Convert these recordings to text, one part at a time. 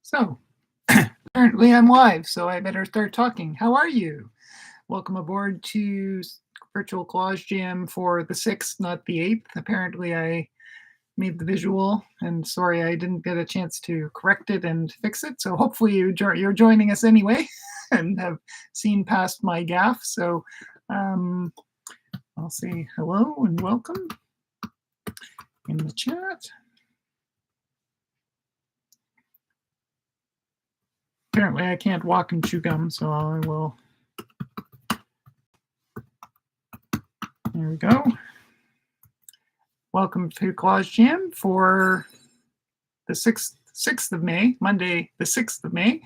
So, apparently I'm live, so I better start talking. How are you? Welcome aboard to Virtual Collage Jam for the 6th, not the 8th. Apparently I made the visual, and sorry I didn't get a chance to correct it and fix it. So hopefully you're joining us anyway and have seen past my gaffe. So I'll say hello and welcome in the chat. Apparently I can't walk and chew gum, so I will. There we go. Welcome to Collage Jam for the 6th of May, Monday, the 6th of May.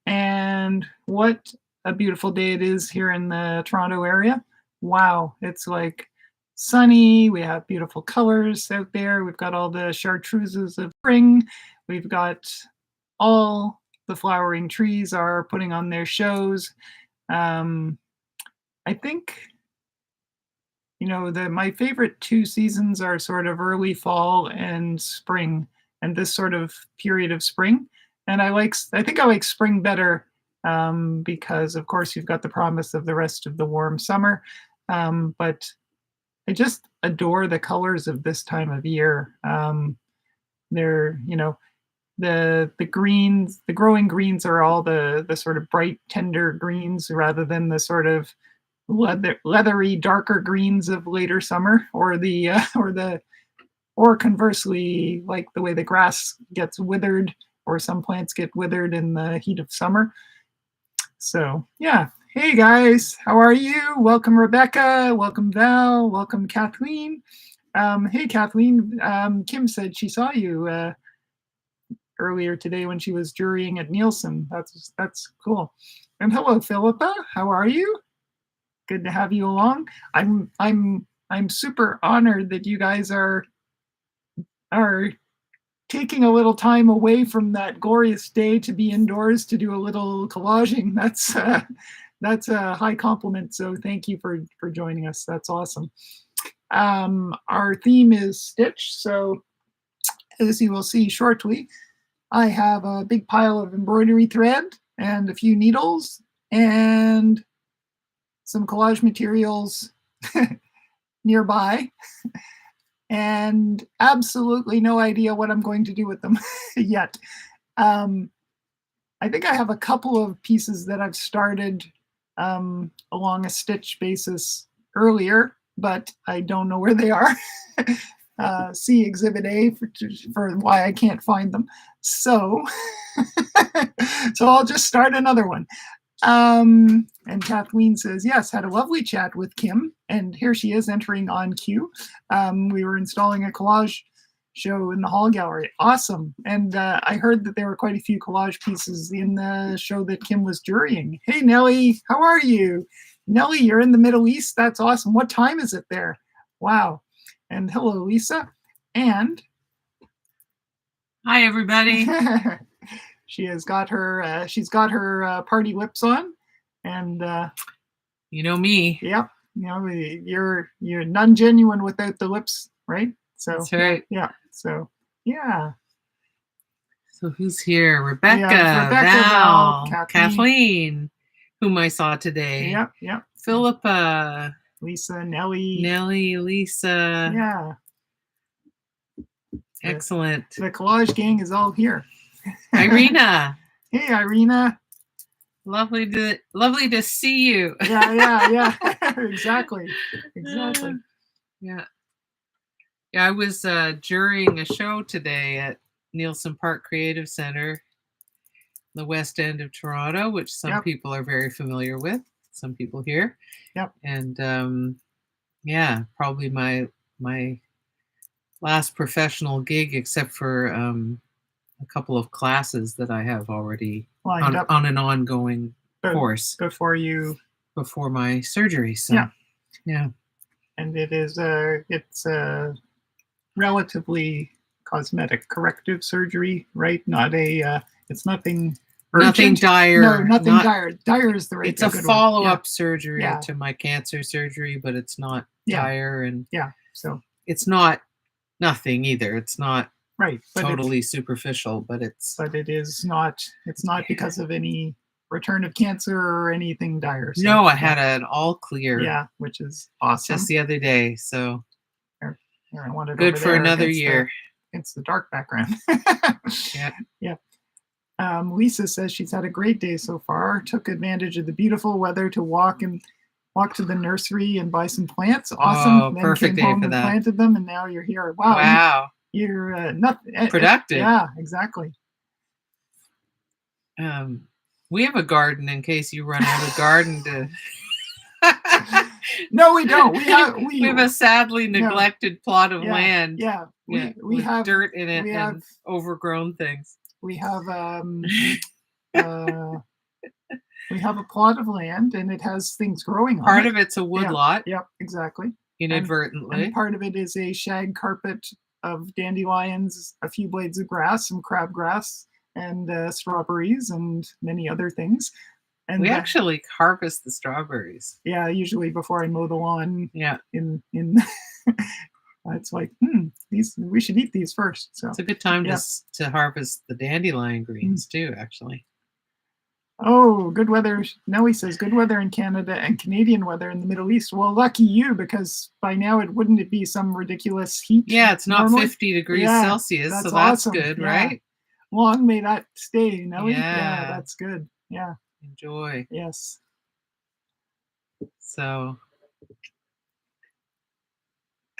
And what a beautiful day it is here in the Toronto area. Wow, it's like sunny. We have beautiful colors out there. We've got all the chartreuses of spring. We've got all the flowering trees are putting on their shows. I think, you know, my favorite two seasons are sort of early fall and spring, and this sort of period of spring. And I think I like spring better because, of course, you've got the promise of the rest of the warm summer. But I just adore the colors of this time of year. They're, you know, the greens, the growing greens are all the sort of bright, tender greens rather than the sort of leathery, darker greens of later summer, or conversely, like the way the grass gets withered, or some plants get withered in the heat of summer. So yeah. Hey guys, how are you? Welcome Rebecca, welcome Val, welcome Kathleen. Hey Kathleen, Kim said she saw you earlier today when she was jurying at Nielsen. That's cool. And hello Philippa, how are you? Good to have you along. I'm super honored that you guys are taking a little time away from that glorious day to be indoors to do a little collaging. That's a high compliment. So thank you for joining us. That's awesome. Our theme is Stitch. So as you will see shortly, I have a big pile of embroidery thread and a few needles and some collage materials nearby, and absolutely no idea what I'm going to do with them yet. I think I have a couple of pieces that I've started along a stitch basis earlier, but I don't know where they are. See Exhibit A for why I can't find them. So, so I'll just start another one. And Kathleen says, yes, had a lovely chat with Kim, and here she is entering on cue. We were installing a collage show in the hall gallery. Awesome. And I heard that there were quite a few collage pieces in the show that Kim was jurying. Hey, Nellie, how are you? Nellie, you're in the Middle East. That's awesome. What time is it there? Wow. And hello, Lisa. And hi, everybody. She has got her. She's got her party lips on, and you know me. Yep. You know, you're non-genuine without the lips, right? So that's right. Yeah. So yeah. So who's here? Rebecca, Val, Kathleen, whom I saw today. Yep. Yep. Philippa, Lisa, Nellie, Lisa. Yeah. Excellent. The collage gang is all here. Irina. Hey, Irina. Lovely to see you. Yeah. Exactly. Yeah. I was jurying a show today at Nielsen Park Creative Center, the west end of Toronto, which some people are very familiar with. Some people here. Yep. And yeah, probably my last professional gig, except for a couple of classes that I have already on an ongoing course before my surgery. So yeah. And it's a relatively cosmetic corrective surgery, right? Not it's nothing urgent. Nothing dire. No, nothing dire. Dire is the right. It's a follow-up surgery to my cancer surgery, but it's not dire, and so it's not nothing either. It's not Right. But totally superficial, but it is not. It's not because of any return of cancer or anything dire. So, no, I had an all clear. Yeah, which is awesome. Just the other day. So here, I wanted good for another year. It's the dark background. Yeah. Yeah. Lisa says she's had a great day so far. Took advantage of the beautiful weather to walk to the nursery and buy some plants. Awesome. Oh, then perfect came home day for and that. Planted them, and now you're here. Wow. Wow. You're not productive. Yeah, exactly. We have a garden in case you run out of garden to. No, we don't. We have a sadly neglected plot of land. Yeah, we have dirt in it and overgrown things. We have we have a plot of land, and it has things growing on it. Part of it's a wood lot. Yep, exactly. Inadvertently. And part of it is a shag carpet of dandelions, a few blades of grass, some crabgrass, and strawberries, and many other things. And we actually harvest the strawberries. Yeah, usually before I mow the lawn. Yeah. In it's like, we should eat these first. So it's a good time to harvest the dandelion greens too, actually. Oh, good weather. Nellie says good weather in Canada and Canadian weather in the Middle East. Well, lucky you, because by now wouldn't it be some ridiculous heat? Yeah, it's not normally? 50 degrees Celsius, so that's awesome. Good, right? Long may that stay, Nellie. Yeah, that's good. Yeah. Enjoy. Yes. So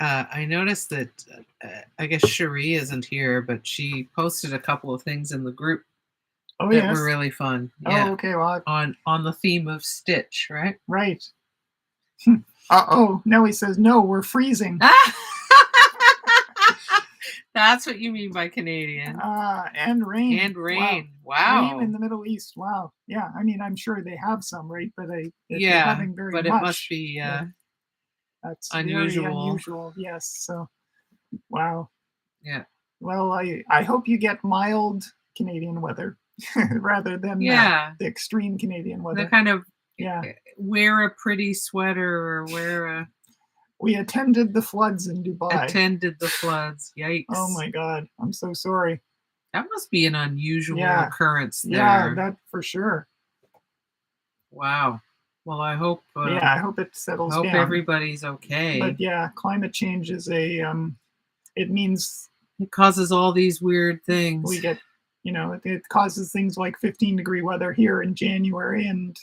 I noticed that I guess Cherie isn't here, but she posted a couple of things in the group that were really fun. Yeah. Oh, okay. Well, on the theme of Stitch, right? Right. Nellie says, no, we're freezing. That's what you mean by Canadian. And rain. And rain. Wow. Rain in the Middle East. Wow. Yeah. I mean, I'm sure they have some, right? But having very much. It must be that's unusual. Very unusual. Yes. So, wow. Yeah. Well, I hope you get mild Canadian weather rather than the extreme Canadian weather. The kind of wear a pretty sweater or wear a. We attended the floods in Dubai. Yikes. Oh my God. I'm so sorry. That must be an unusual occurrence there. Yeah, that for sure. Wow. Well, I hope. I hope it settles down. I hope everybody's okay. But yeah, climate change is it means. It causes all these weird things. We get, it causes things like 15-degree weather here in January and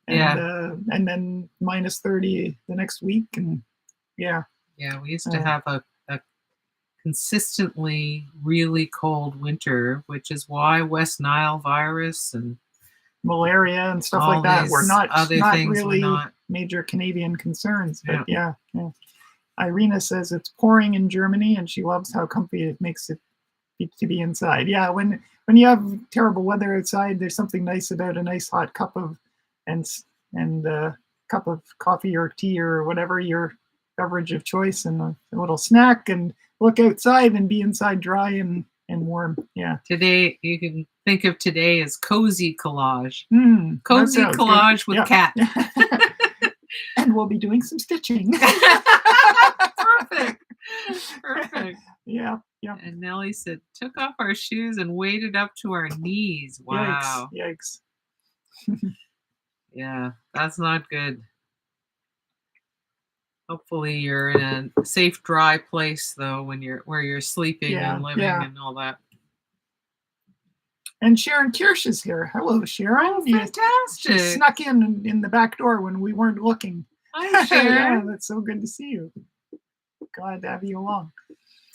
then minus 30 the next week. And yeah, we used to have a consistently really cold winter, which is why West Nile virus and malaria and stuff like that were not really major Canadian concerns. But yeah. Irina says it's pouring in Germany, and she loves how comfy it makes it to be inside. Yeah, when you have terrible weather outside, there's something nice about a nice hot cup of cup of coffee or tea or whatever your beverage of choice, and a little snack, and look outside and be inside dry and warm. Yeah. Today, you can think of today as cozy collage. Cozy collage with cat. And we'll be doing some stitching. Perfect. Yeah. And Nellie said, took off our shoes and waded up to our knees. Wow. Yikes. Yeah, that's not good. Hopefully you're in a safe, dry place though where you're sleeping and living and all that. And Sharon Kirsch is here. Hello, Sharon. Oh, fantastic. She snuck in the back door when we weren't looking. Hi, Sharon. That's so good to see you. Glad to have you along.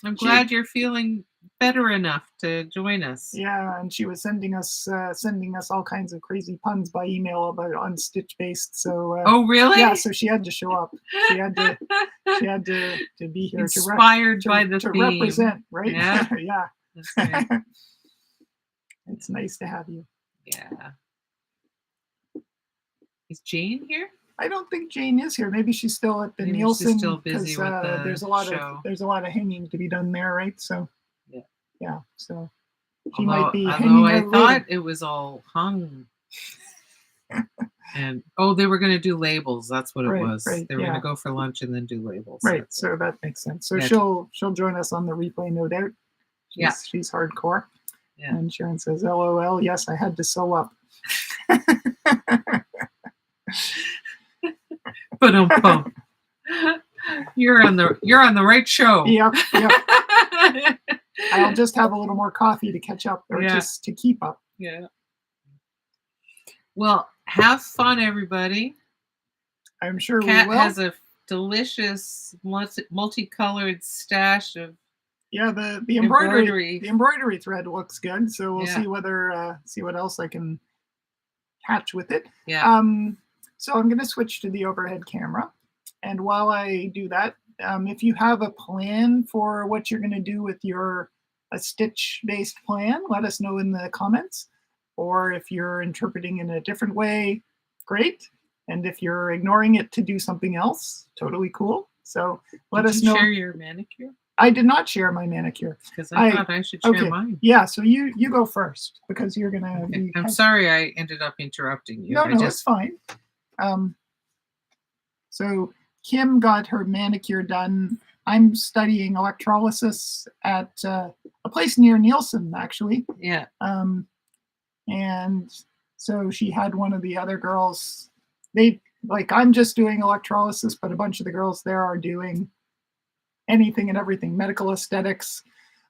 I'm glad you're feeling better enough to join us. Yeah, and she was sending us all kinds of crazy puns by email about on Stitch based. So oh really? Yeah, so she had to show up. She had to be here inspired by the to theme. Represent, right? Yeah. Yeah. That's great. It's nice to have you. Yeah. Is Jane here? I don't think Jane is here. Maybe she's still at the Nielsen. She's still busy with the there's a lot of hanging to be done there, right? So yeah. So she might be hanging. I thought it was all hung. And they were going to do labels. That's what it was. Right, they were going to go for lunch and then do labels. Right. So that makes sense. So she'll join us on the replay, no doubt. She's hardcore. Yeah. And Sharon says, LOL, yes, I had to sew up. Ba-dum-bum. You're on the right show. Yep. I'll just have a little more coffee to catch up, or just to keep up. Yeah. Well, have fun, everybody. I'm sure Kat we will. has a delicious multicolored stash of the embroidery thread looks good, so we'll see whether see what else I can catch with it. So I'm going to switch to the overhead camera, and while I do that, if you have a plan for what you're going to do with a stitch-based plan, let us know in the comments. Or if you're interpreting in a different way, great. And if you're ignoring it to do something else, totally cool. So let us know. Did you share your manicure? I did not share my manicure. Because I thought I should share mine. Yeah, so you go first, because you're going to be... I'm sorry I ended up interrupting you. No, it's fine. So Kim got her manicure done. I'm studying electrolysis at a place near Nielsen, actually. Yeah. And so she had one of the other girls. I'm just doing electrolysis, but a bunch of the girls there are doing anything and everything: medical aesthetics,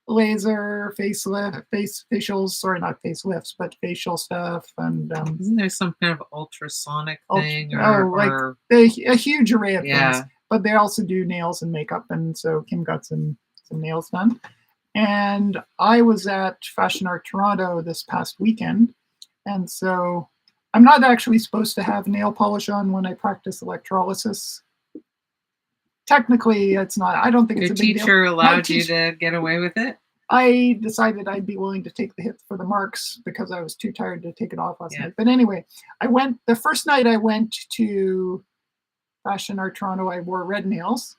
laser, facials, sorry, not facelifts, but facial stuff. And isn't there some kind of ultrasonic thing? A huge array of things. But they also do nails and makeup, and so Kim got some nails done. And I was at Fashion Art Toronto this past weekend, and so I'm not actually supposed to have nail polish on when I practice electrolysis. Technically, it's not. I don't think it's a big deal. Your teacher allowed you to get away with it? I decided I'd be willing to take the hit for the marks because I was too tired to take it off last night. But anyway, the first night I went to Fashion Art Toronto, I wore red nails,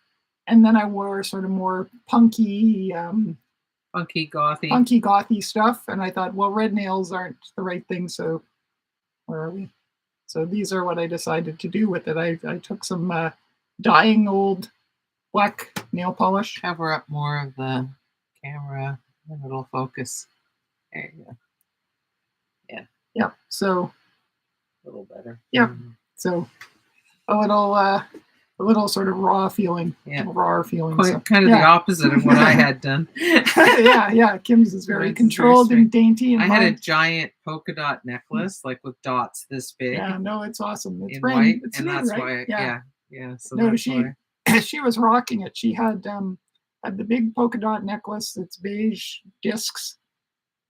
and then I wore sort of more punky gothy stuff. And I thought, well, red nails aren't the right thing, so where are we? So these are what I decided to do with it. I took some dying old black nail polish. Cover up more of the camera, and it'll focus. There you go. Yeah. So a little better. Yeah. So a little sort of raw feeling. Raw feeling. Kind of the opposite of what I had done. Yeah. Kim's is very controlled and dainty. And I had a giant polka dot necklace, like with dots this big. Yeah, no, it's awesome. It's in brand, white, it's and new, that's right? why. So no, that's she was rocking it. She had the big polka dot necklace. It's beige discs.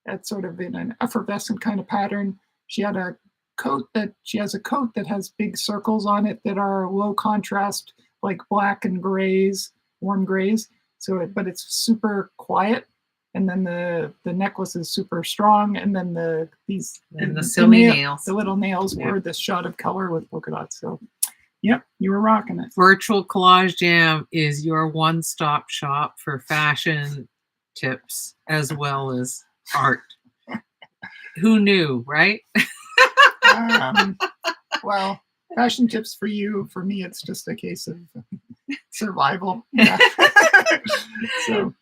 That's sort of in an effervescent kind of pattern. She has a coat that has big circles on it that are low contrast, like black and grays, warm grays. But it's super quiet. And then the necklace is super strong. And then the little nails were this shot of color with polka dots. So, yep, you were rocking it. Virtual Collage Jam is your one-stop shop for fashion tips as well as art. Who knew, right? Well, fashion tips for you. For me, it's just a case of survival. Yeah. So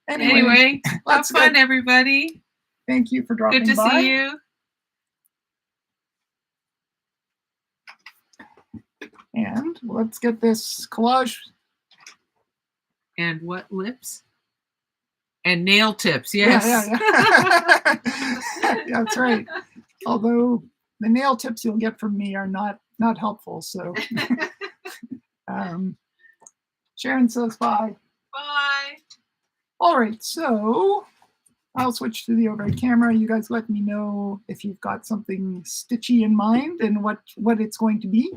anyway, have fun, everybody. Thank you for dropping by. Good to see you. And let's get this collage. And what lips? And nail tips, yes. Yeah, that's right. Although the nail tips you'll get from me are not helpful. So Sharon says bye. Bye. All right, so I'll switch to the overhead camera. You guys let me know if you've got something stitchy in mind and what it's going to be.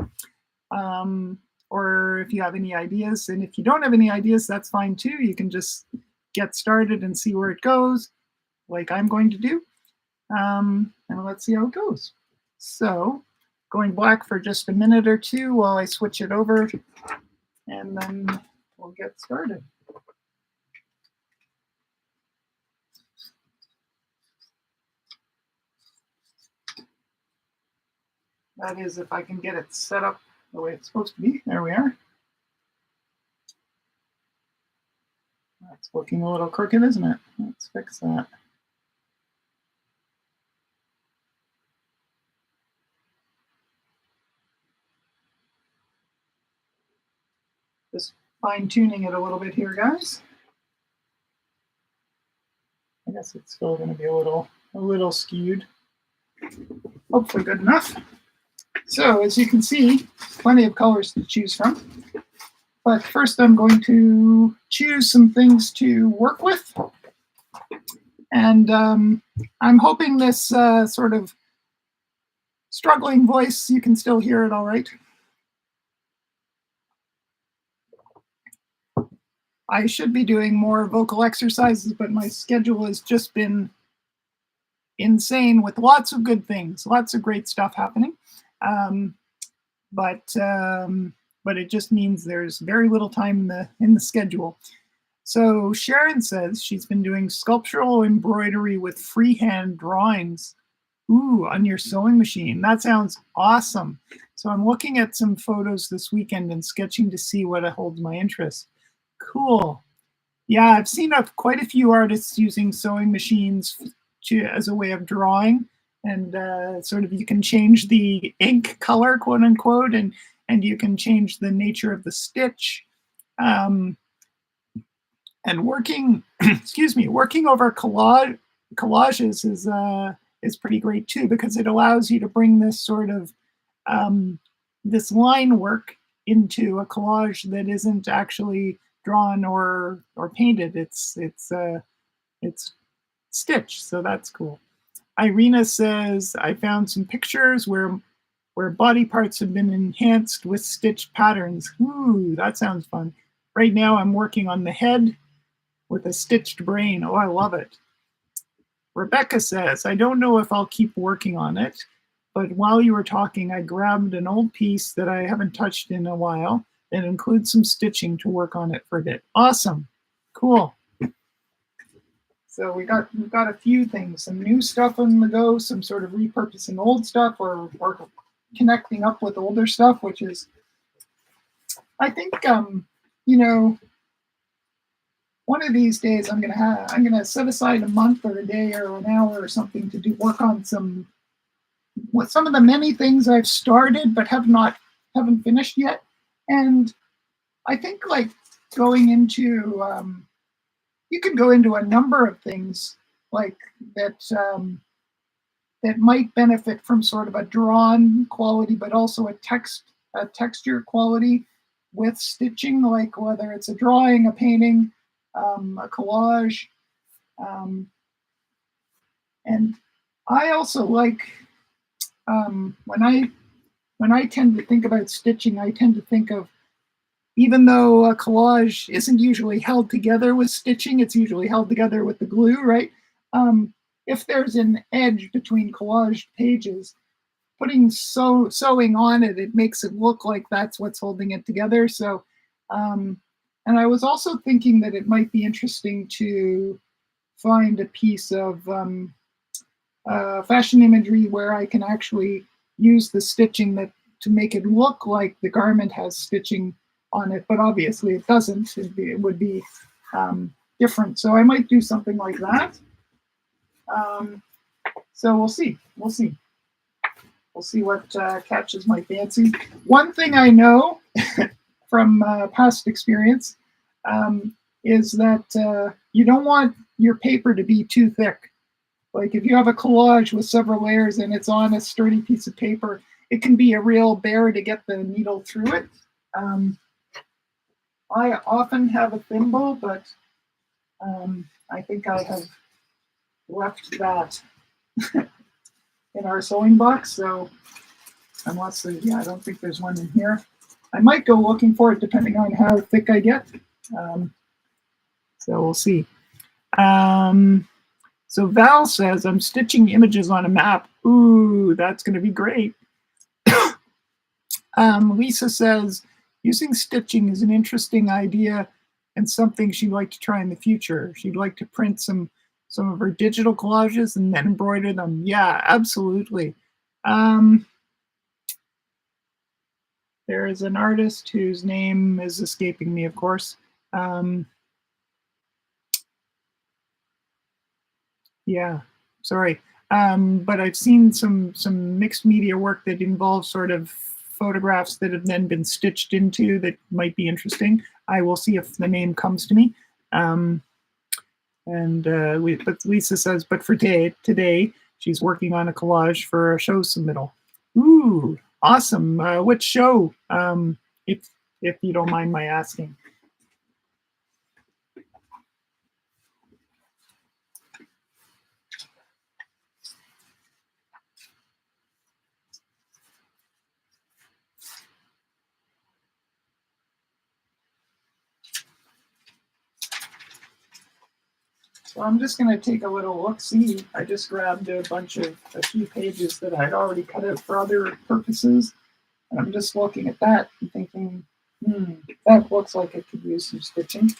Or if you have any ideas. And if you don't have any ideas, that's fine too. You can just get started and see where it goes, like I'm going to do. And let's see how it goes. So going black for just a minute or two while I switch it over, and then we'll get started. That is, if I can get it set up the way it's supposed to be. There we are. That's It's looking a little crooked, isn't it? Let's fix that. Just fine-tuning it a little bit here, guys. I guess it's still going to be a little skewed. Hopefully good enough. So as you can see, plenty of colors to choose from. But first I'm going to choose some things to work with. And I'm hoping this sort of struggling voice, you can still hear it all right. I should be doing more vocal exercises, but my schedule has just been insane with lots of good things, lots of great stuff happening. But it just means there's very little time in the schedule. So Sharon says she's been doing sculptural embroidery with freehand drawings. Ooh, on your sewing machine. That sounds awesome. So I'm looking at some photos this weekend and sketching to see what holds my interest. Cool. Yeah, I've seen quite a few artists using sewing machines as a way of drawing, and sort of you can change the ink color, quote unquote, and you can change the nature of the stitch. And working, excuse me, working over collages is pretty great too, because it allows you to bring this sort of this line work into a collage that isn't actually drawn or painted. It's stitched, so that's cool. Irina says, I found some pictures where body parts have been enhanced with stitched patterns. Ooh, that sounds fun. Right now I'm working on the head with a stitched brain. Oh, I love it. Rebecca says, I don't know if I'll keep working on it, but while you were talking, I grabbed an old piece that I haven't touched in a while and includes some stitching to work on it for a bit. Awesome. Cool. So we've got a few things, some new stuff on the go, some sort of repurposing old stuff or connecting up with older stuff, which is, I think, you know, one of these days I'm gonna set aside a month or a day or an hour or something to work on some of the many things I've started but haven't finished yet. And I think like going into you can go into a number of things like that that might benefit from sort of a drawn quality, but also a texture quality with stitching, like whether it's a drawing, a painting, a collage. And I also like when I tend to think about stitching, I tend to think of, even though a collage isn't usually held together with stitching, it's usually held together with the glue, right? If there's an edge between collage pages, putting sewing on it, it makes it look like that's what's holding it together. So, and I was also thinking that it might be interesting to find a piece of fashion imagery where I can actually use the stitching to make it look like the garment has stitching on it, but obviously it doesn't. It would be different. So I might do something like that. So we'll see. We'll see what catches my fancy. One thing I know from past experience is that you don't want your paper to be too thick. Like if you have a collage with several layers and it's on a sturdy piece of paper, it can be a real bear to get the needle through it. I often have a thimble, but I think I have left that in our sewing box. So unless I don't think there's one in here. I might go looking for it depending on how thick I get. So we'll see. So Val says, I'm stitching images on a map. Ooh, that's going to be great. Lisa says, using stitching is an interesting idea and something she'd like to try in the future. She'd like to print some of her digital collages and then embroider them. Yeah, absolutely. There is an artist whose name is escaping me, of course. Yeah, sorry. But I've seen some mixed media work that involves sort of photographs that have then been stitched into that might be interesting. I will see if the name comes to me. Um, but Lisa says, but for today, she's working on a collage for a show submittal. Ooh, awesome! Which show? If you don't mind my asking. So I'm just going to take a little look-see. I just grabbed a few pages that I'd already cut out for other purposes. And I'm just looking at that and thinking, that looks like it could use some stitching.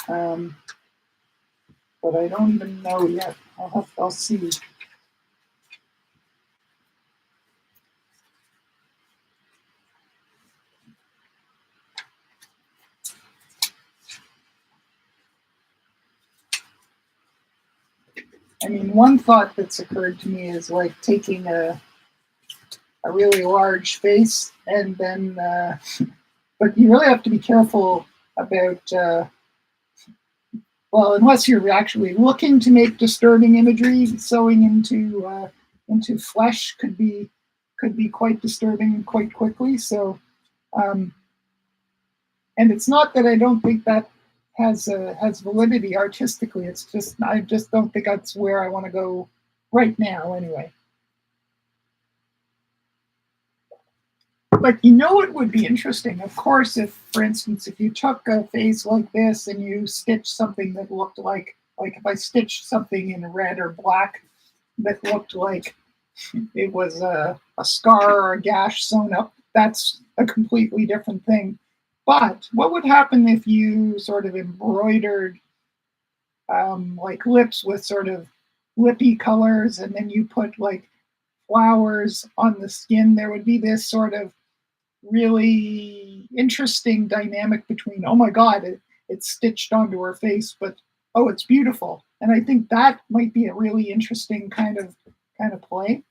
But I don't even know yet. I'll see. I mean, one thought that's occurred to me is like taking a really large face and then, but you really have to be careful about, well, unless you're actually looking to make disturbing imagery, sewing into flesh could be quite disturbing quite quickly. So, and it's not that I don't think that has validity artistically. It's just I just don't think that's where I want to go right now. Anyway. But you know it would be interesting, of course, if, for instance, if you took a face like this and you stitched something that looked like if I stitched something in red or black that looked like it was a scar or a gash sewn up, that's a completely different thing. But what would happen if you sort of embroidered like lips with sort of lippy colors and then you put like flowers on the skin? There would be this sort of really interesting dynamic between, oh my god, it's stitched onto her face, but oh, it's beautiful. And I think that might be a really interesting kind of play.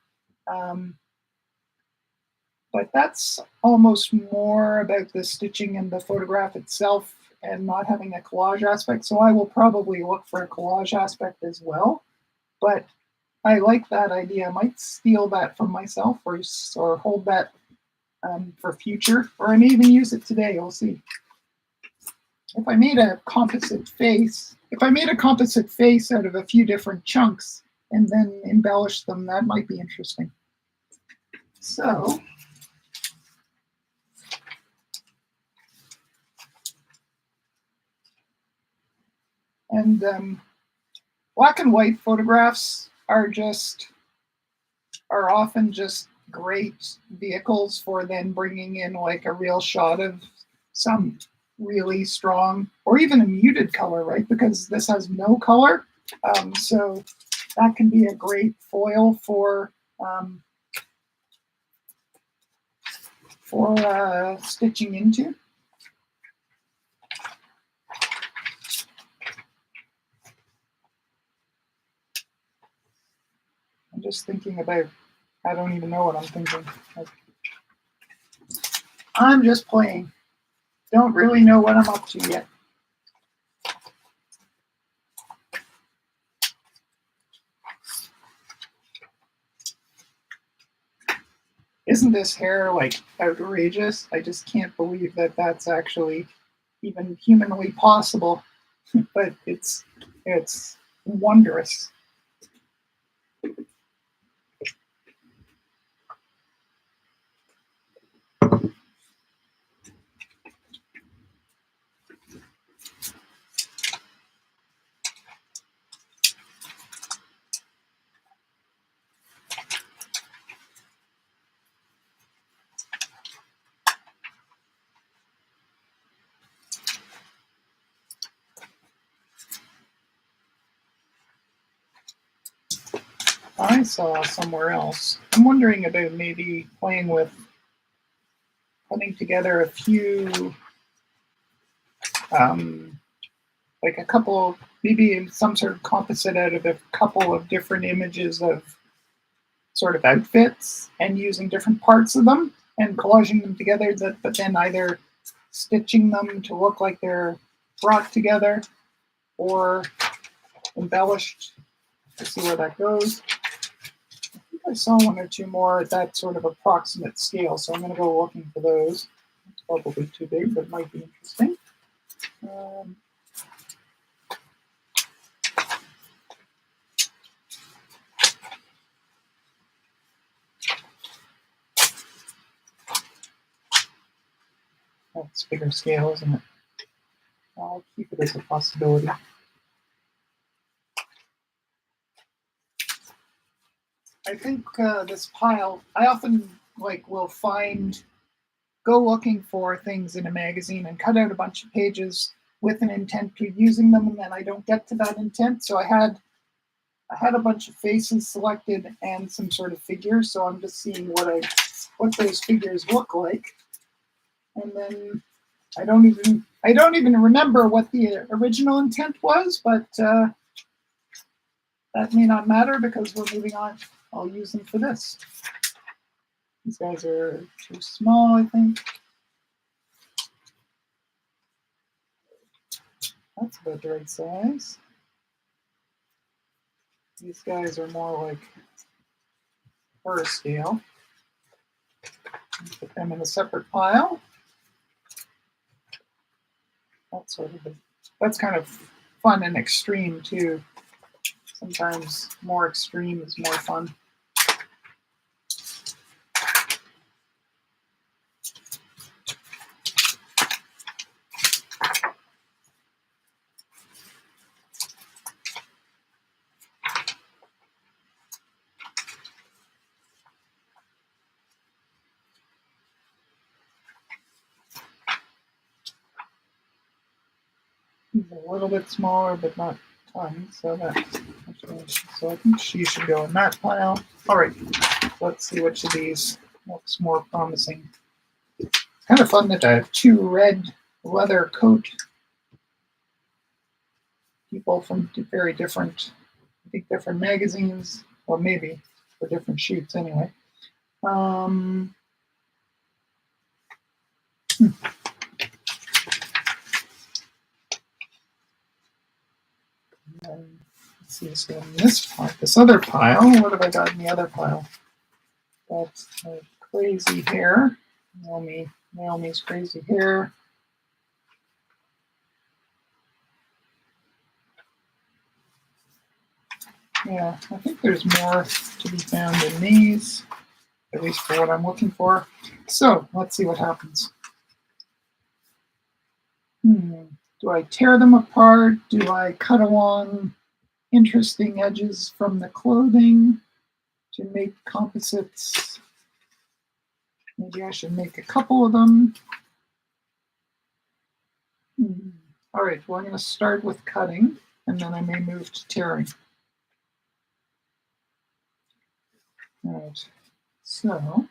But that's almost more about the stitching and the photograph itself and not having a collage aspect. So I will probably look for a collage aspect as well. But I like that idea. I might steal that from myself or hold that for future, or I may even use it today. We'll see. If I made a composite face out of a few different chunks and then embellish them, that might be interesting. So, and black and white photographs are often just great vehicles for then bringing in like a real shot of some really strong or even a muted color, right? Because this has no color. So that can be a great foil for stitching into. I'm just thinking about, I don't even know what I'm thinking. I'm just playing. Don't really know what I'm up to yet. Isn't this hair like outrageous? I just can't believe that that's actually even humanly possible. But it's wondrous. I saw somewhere else. I'm wondering about maybe playing with putting together a few, like a couple maybe some sort of composite out of a couple of different images of sort of outfits and using different parts of them and collaging them together, but then either stitching them to look like they're brought together or embellished. Let's see where that goes. I think I saw one or two more at that sort of approximate scale, so I'm going to go looking for those. It's probably too big, but it might be interesting. That's bigger scale, isn't it? I'll keep it as a possibility. I think this pile, I often will go looking for things in a magazine and cut out a bunch of pages with an intent to using them, and then I don't get to that intent. So I had a bunch of faces selected and some sort of figures. So I'm just seeing what those figures look like, and then I don't even remember what the original intent was, but that may not matter because we're moving on. I'll use them for this. These guys are too small, I think. That's about the right size. These guys are more like horror scale. Put them in a separate pile. That's kind of fun and extreme too. Sometimes more extreme is more fun. He's a little bit smaller, but not tons. So I think she should go in that pile. All right, let's see which of these looks more promising. It's kind of fun that I have two red leather coat people from very different, I think different magazines, or maybe for different shoots anyway. Let's see, so in this other pile, what have I got in the other pile? That's crazy hair. Naomi's crazy hair. Yeah, I think there's more to be found in these, at least for what I'm looking for. So let's see what happens. Do I tear them apart? Do I cut along interesting edges from the clothing to make composites? Maybe I should make a couple of them. All right, well, I'm going to start with cutting, and then I may move to tearing. All right, so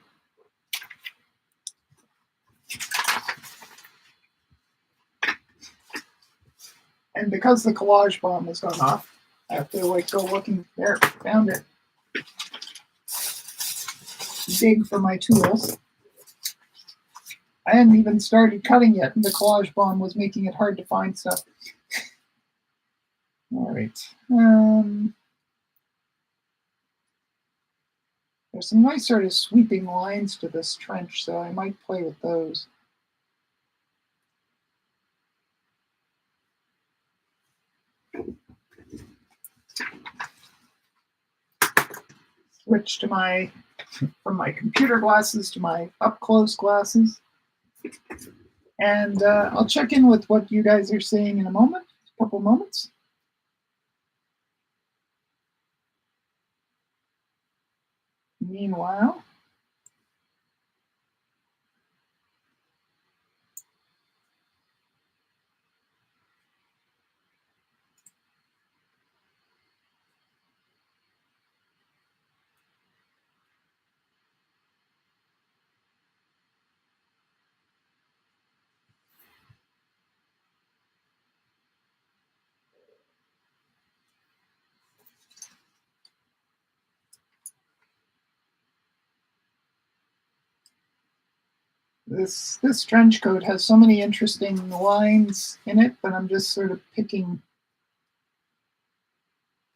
and because the collage bomb has gone off, I have to go looking. There, found it. Dig for my tools. I hadn't even started cutting yet, and the collage bomb was making it hard to find stuff. All right. There's some nice sort of sweeping lines to this trench, so I might play with those. Switch to from my computer glasses to my up-close glasses. And I'll check in with what you guys are saying in a couple moments. Meanwhile, This trench coat has so many interesting lines in it, but I'm just sort of picking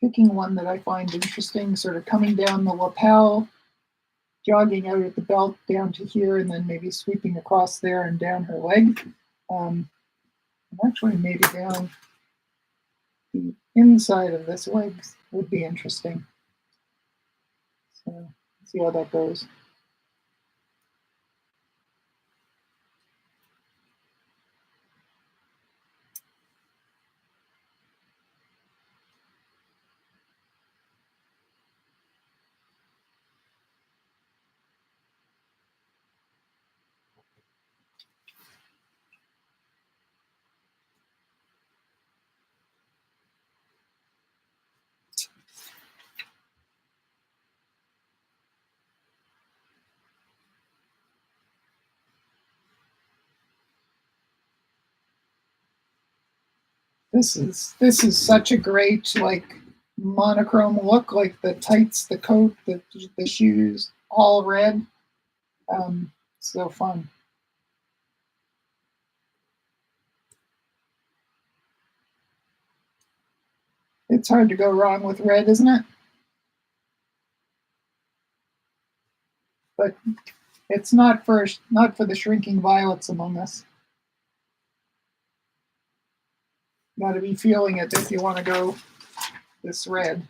one that I find interesting, sort of coming down the lapel, jogging out at the belt down to here, and then maybe sweeping across there and down her leg. Actually, maybe down the inside of this leg would be interesting. So let's see how that goes. This is such a great like monochrome look, like the tights, the coat, the shoes, all red. So fun. It's hard to go wrong with red, isn't it? But it's not for the shrinking violets among us. Got to be feeling it if you want to go this red.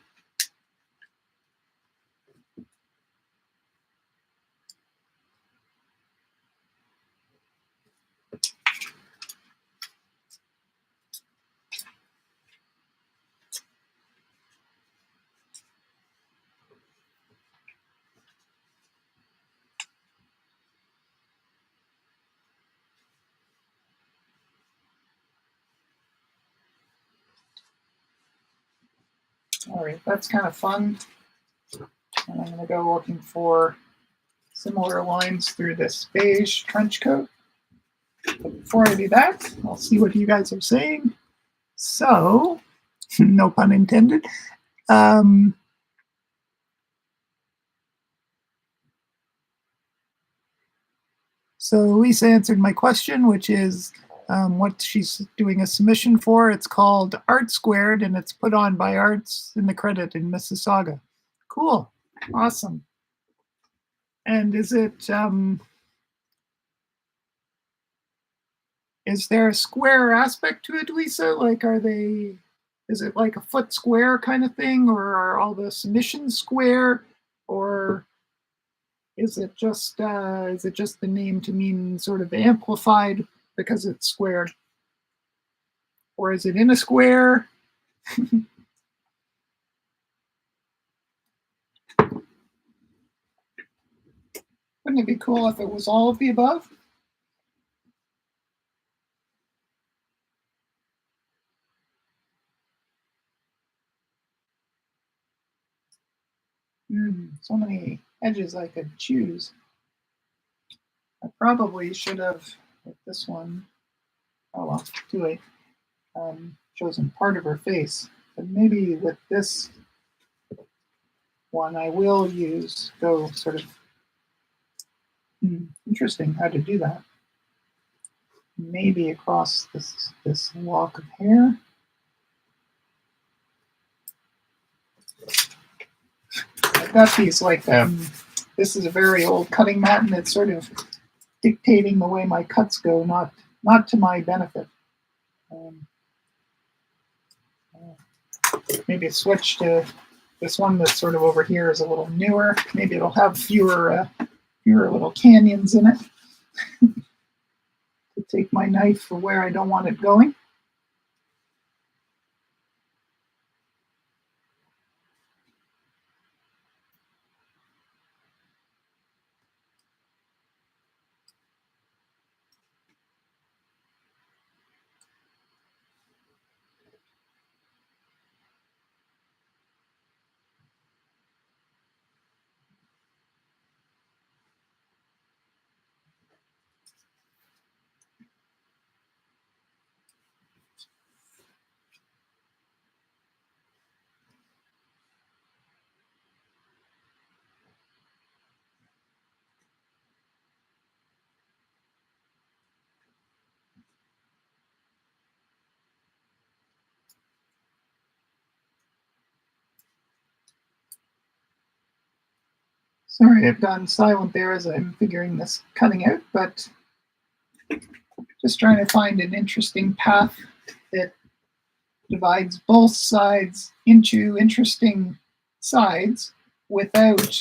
All right, that's kind of fun. And I'm going to go looking for similar lines through this beige trench coat. But before I do that, I'll see what you guys are saying. So, no pun intended. So Lisa answered my question, which is what she's doing a submission for. It's called Art Squared, and it's put on by Arts in the Credit in Mississauga. Cool. Awesome. And is there a square aspect to it, Lisa? Like, is it like a foot square kind of thing, or are all the submissions square, or is it just the name to mean sort of amplified because it's squared, or is it in a square? Wouldn't it be cool if it was all of the above? So many edges I could choose. I probably should have, with this one, oh well, too late, chosen part of her face. But maybe with this one, I will go sort of, interesting how to do that. Maybe across this lock of hair. I've got these like, this is a very old cutting mat, and it's sort of dictating the way my cuts go, not to my benefit. Maybe switch to this one that's sort of over here is a little newer. Maybe it'll have fewer little canyons in it to take my knife for where I don't want it going. Sorry, I've gone silent there as I'm figuring this cutting out, but just trying to find an interesting path that divides both sides into interesting sides without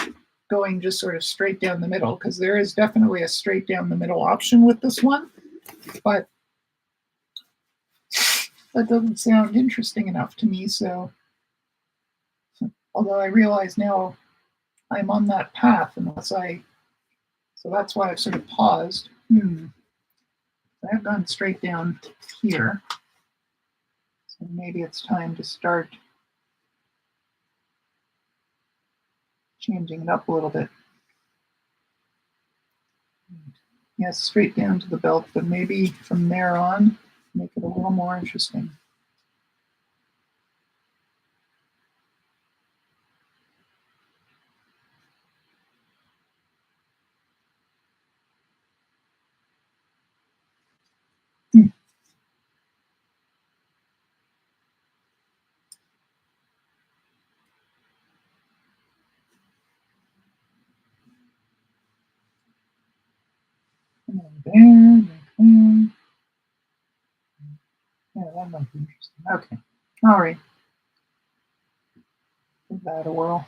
going just sort of straight down the middle, because there is definitely a straight down the middle option with this one, but that doesn't sound interesting enough to me. So although I realize now I'm on that path, so that's why I've sort of paused. I've gone straight down here, so maybe it's time to start changing it up a little bit. Yes, straight down to the belt, but maybe from there on, make it a little more interesting. There. Yeah, that might be interesting. Okay. All right. Give that a whirl.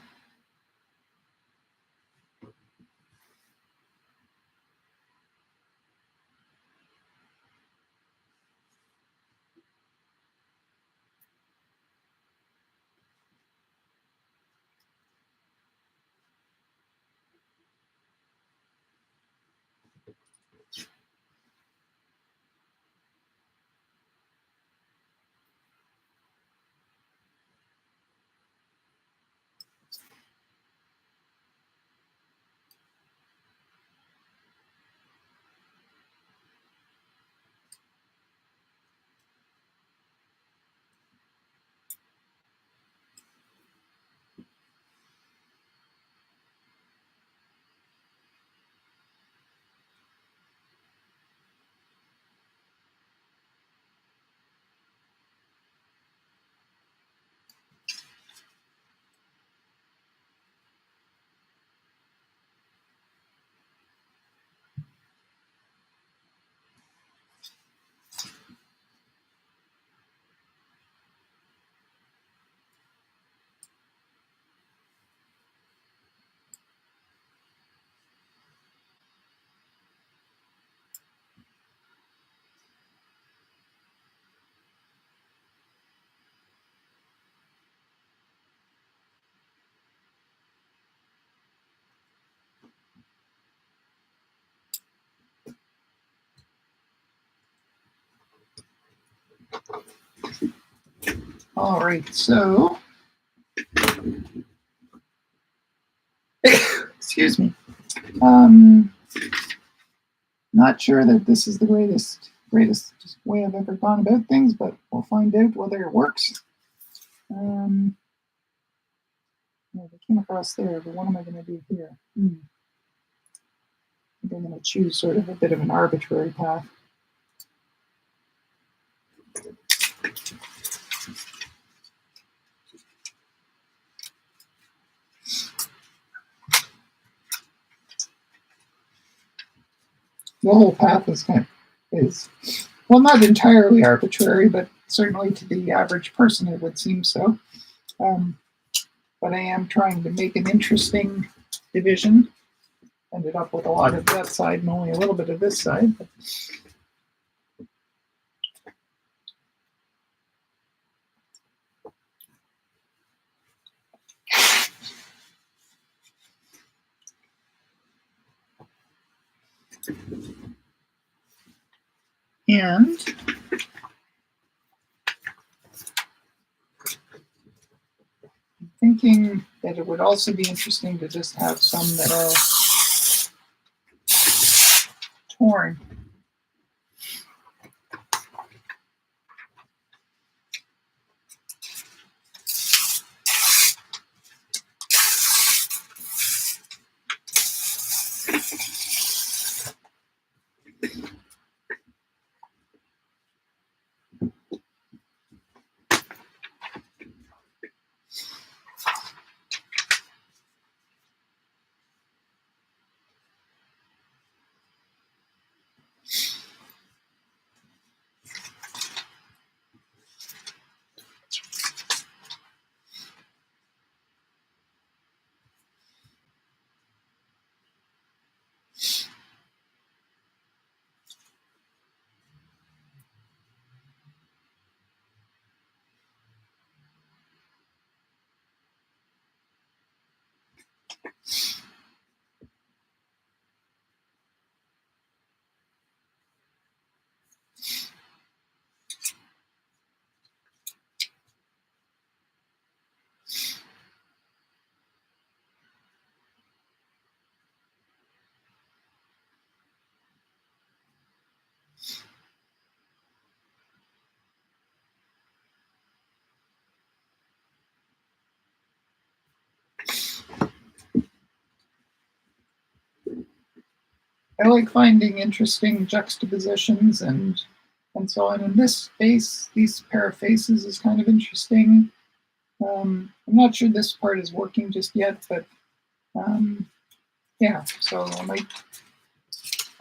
All right, so excuse me. Not sure that this is the greatest way I've ever gone about things, but we'll find out whether it works. Yeah, they came across there, but what am I going to do here? I think I'm going to choose sort of a bit of an arbitrary path. The whole path is well, not entirely arbitrary, but certainly to the average person it would seem so. But I am trying to make an interesting division. Ended up with a lot of that side and only a little bit of this side. But and I'm thinking that it would also be interesting to just have some that are torn. I like finding interesting juxtapositions and so on. And this face, these pair of faces is kind of interesting. I'm not sure this part is working just yet, but yeah, so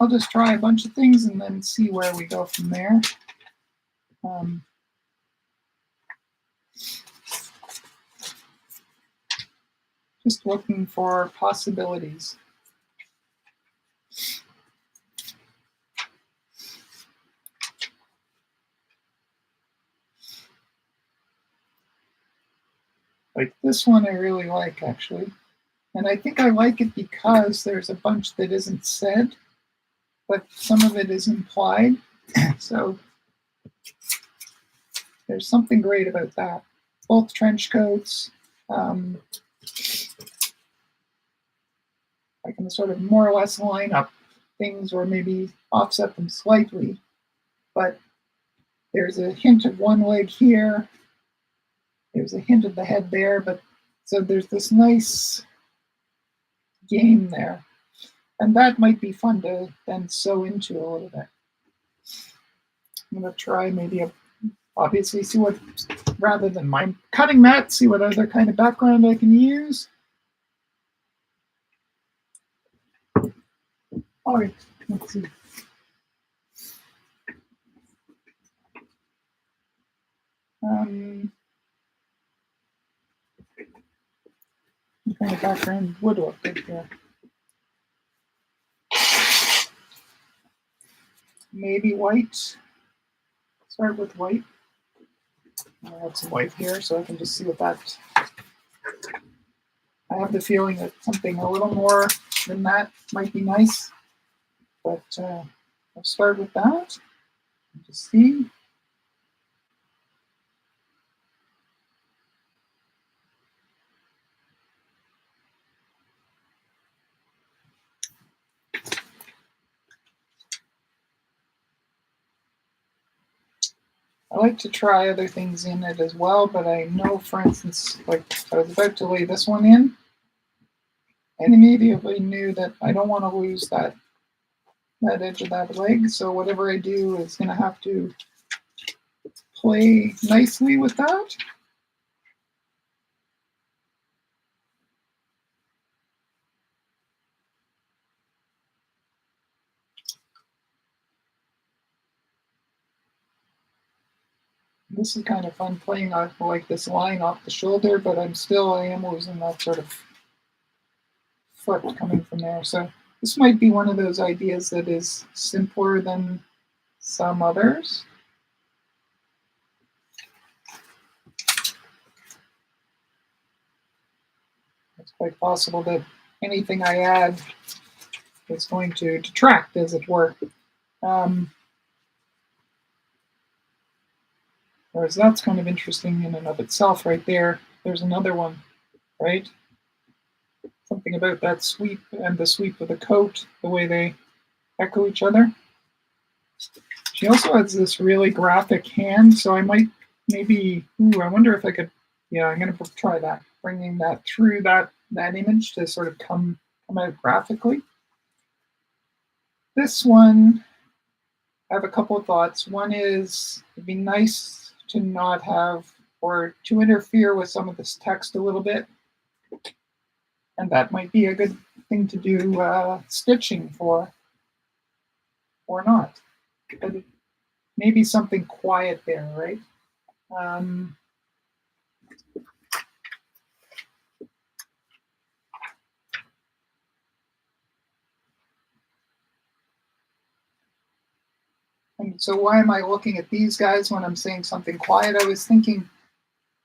I'll just try a bunch of things and then see where we go from there. Just looking for possibilities. Like this one I really like, actually. And I think I like it because there's a bunch that isn't said, but some of it is implied. So there's something great about that. Both trench coats. I can sort of more or less line up things or maybe offset them slightly, but there's a hint of one leg here. There's a hint of the head there, but so there's this nice game there. And that might be fun to then sew into a little bit. I'm going to try maybe obviously see what, rather than my cutting mat, see what other kind of background I can use. All right, let's see. What kind of background would look good here? Maybe white. Start with white. I'll add some white here so I can just see what that. I have the feeling that something a little more than that might be nice, but I'll start with that and just see. I like to try other things in it as well, but I know, for instance, like I was about to lay this one in, and immediately knew that I don't want to lose that edge of that leg. So whatever I do is going to have to play nicely with that. This is kind of fun playing off like this line off the shoulder, but I am losing that sort of foot coming from there. So this might be one of those ideas that is simpler than some others. It's quite possible that anything I add is going to detract, as it were. Whereas that's kind of interesting in and of itself right there. There's another one, right? Something about that sweep and the sweep of the coat, the way they echo each other. She also has this really graphic hand, so I might maybe, I wonder if I could, yeah, I'm going to try that, bringing that through that image to sort of come out graphically. This one, I have a couple of thoughts. One is it'd be nice to not have, or to interfere with some of this text a little bit. And that might be a good thing to do stitching for, or not. But maybe something quiet there, right? And so why am I looking at these guys when I'm saying something quiet? I was thinking,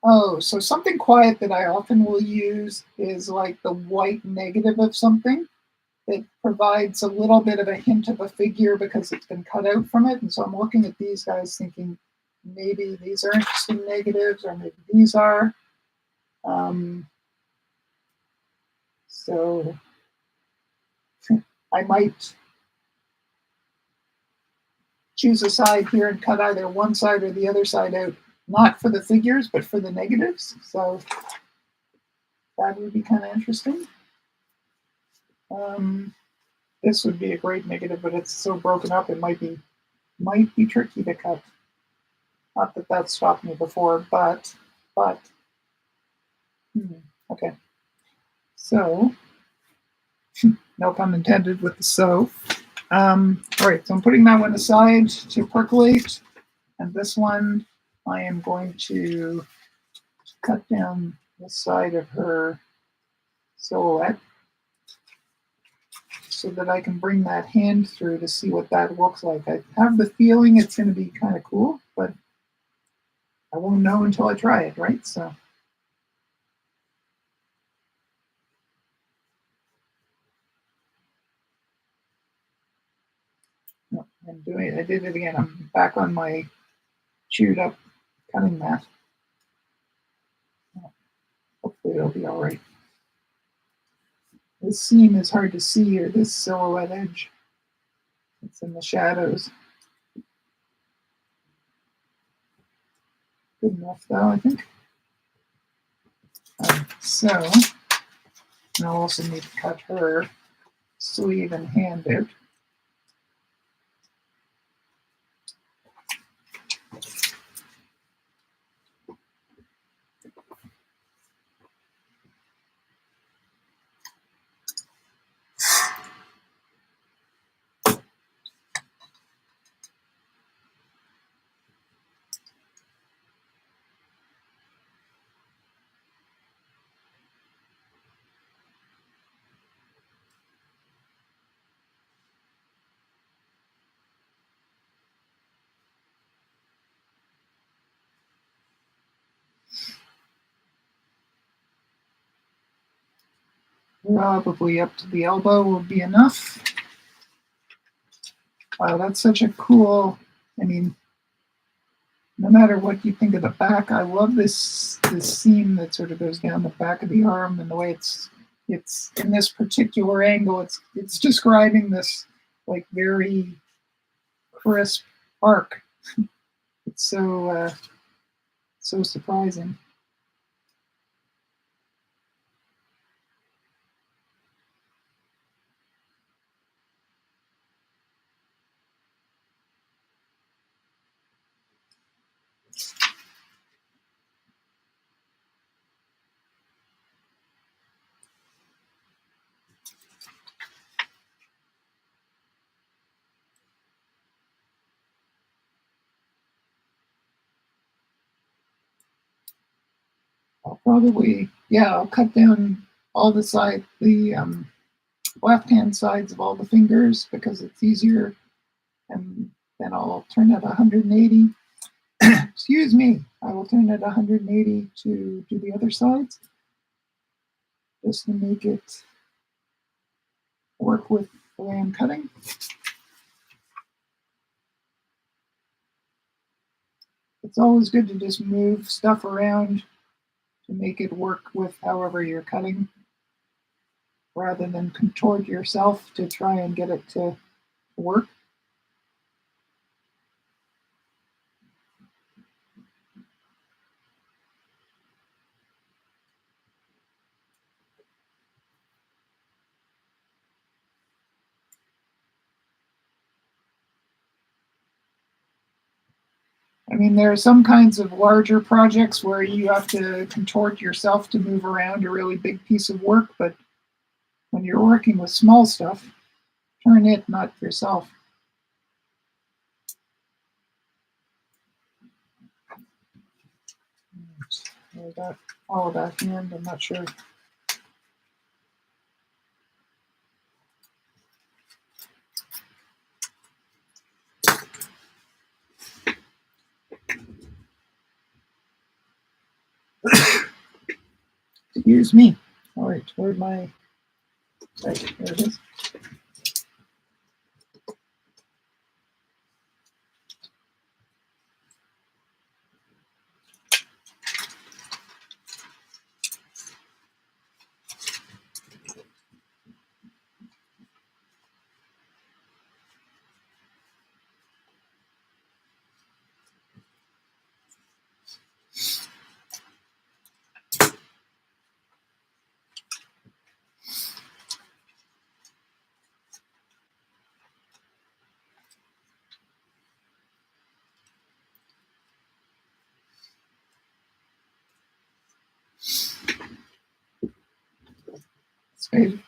oh, so something quiet that I often will use is like the white negative of something that provides a little bit of a hint of a figure because it's been cut out from it. And so I'm looking at these guys thinking, maybe these are interesting negatives, or maybe these are. So I might choose a side here and cut either one side or the other side out, not for the figures, but for the negatives. So that would be kind of interesting. this would be a great negative, but it's so broken up it might be tricky to cut. Not that that stopped me before, but okay. So no pun intended with the so. All right, so I'm putting that one aside to percolate, and this one I am going to cut down the side of her silhouette so that I can bring that hand through to see what that looks like. I have the feeling it's going to be kind of cool, but I won't know until I try it, right? So. No, I did it again. I'm back on my chewed up cutting mat. Hopefully it'll be all right. This seam is hard to see, or this silhouette edge. It's in the shadows. Good enough though, I think. So, and I'll also need to cut her sleeve and hand out. Probably up to the elbow will be enough. Wow, that's such a cool, I mean, no matter what you think of the back, I love this seam that sort of goes down the back of the arm and the way it's in this particular angle. It's describing this like very crisp arc. It's so so surprising. I'll cut down all the left-hand sides of all the fingers because it's easier, and then I'll turn it 180. Excuse me, I will turn it 180 to do the other sides, just to make it work with the way I'm cutting. It's always good to just move stuff around to make it work with however you're cutting, rather than contort yourself to try and get it to work. I mean, there are some kinds of larger projects where you have to contort yourself to move around a really big piece of work, but when you're working with small stuff, turn it, not yourself. I got all of that hand, I'm not sure. Excuse me. All right, where's my, right, there it is.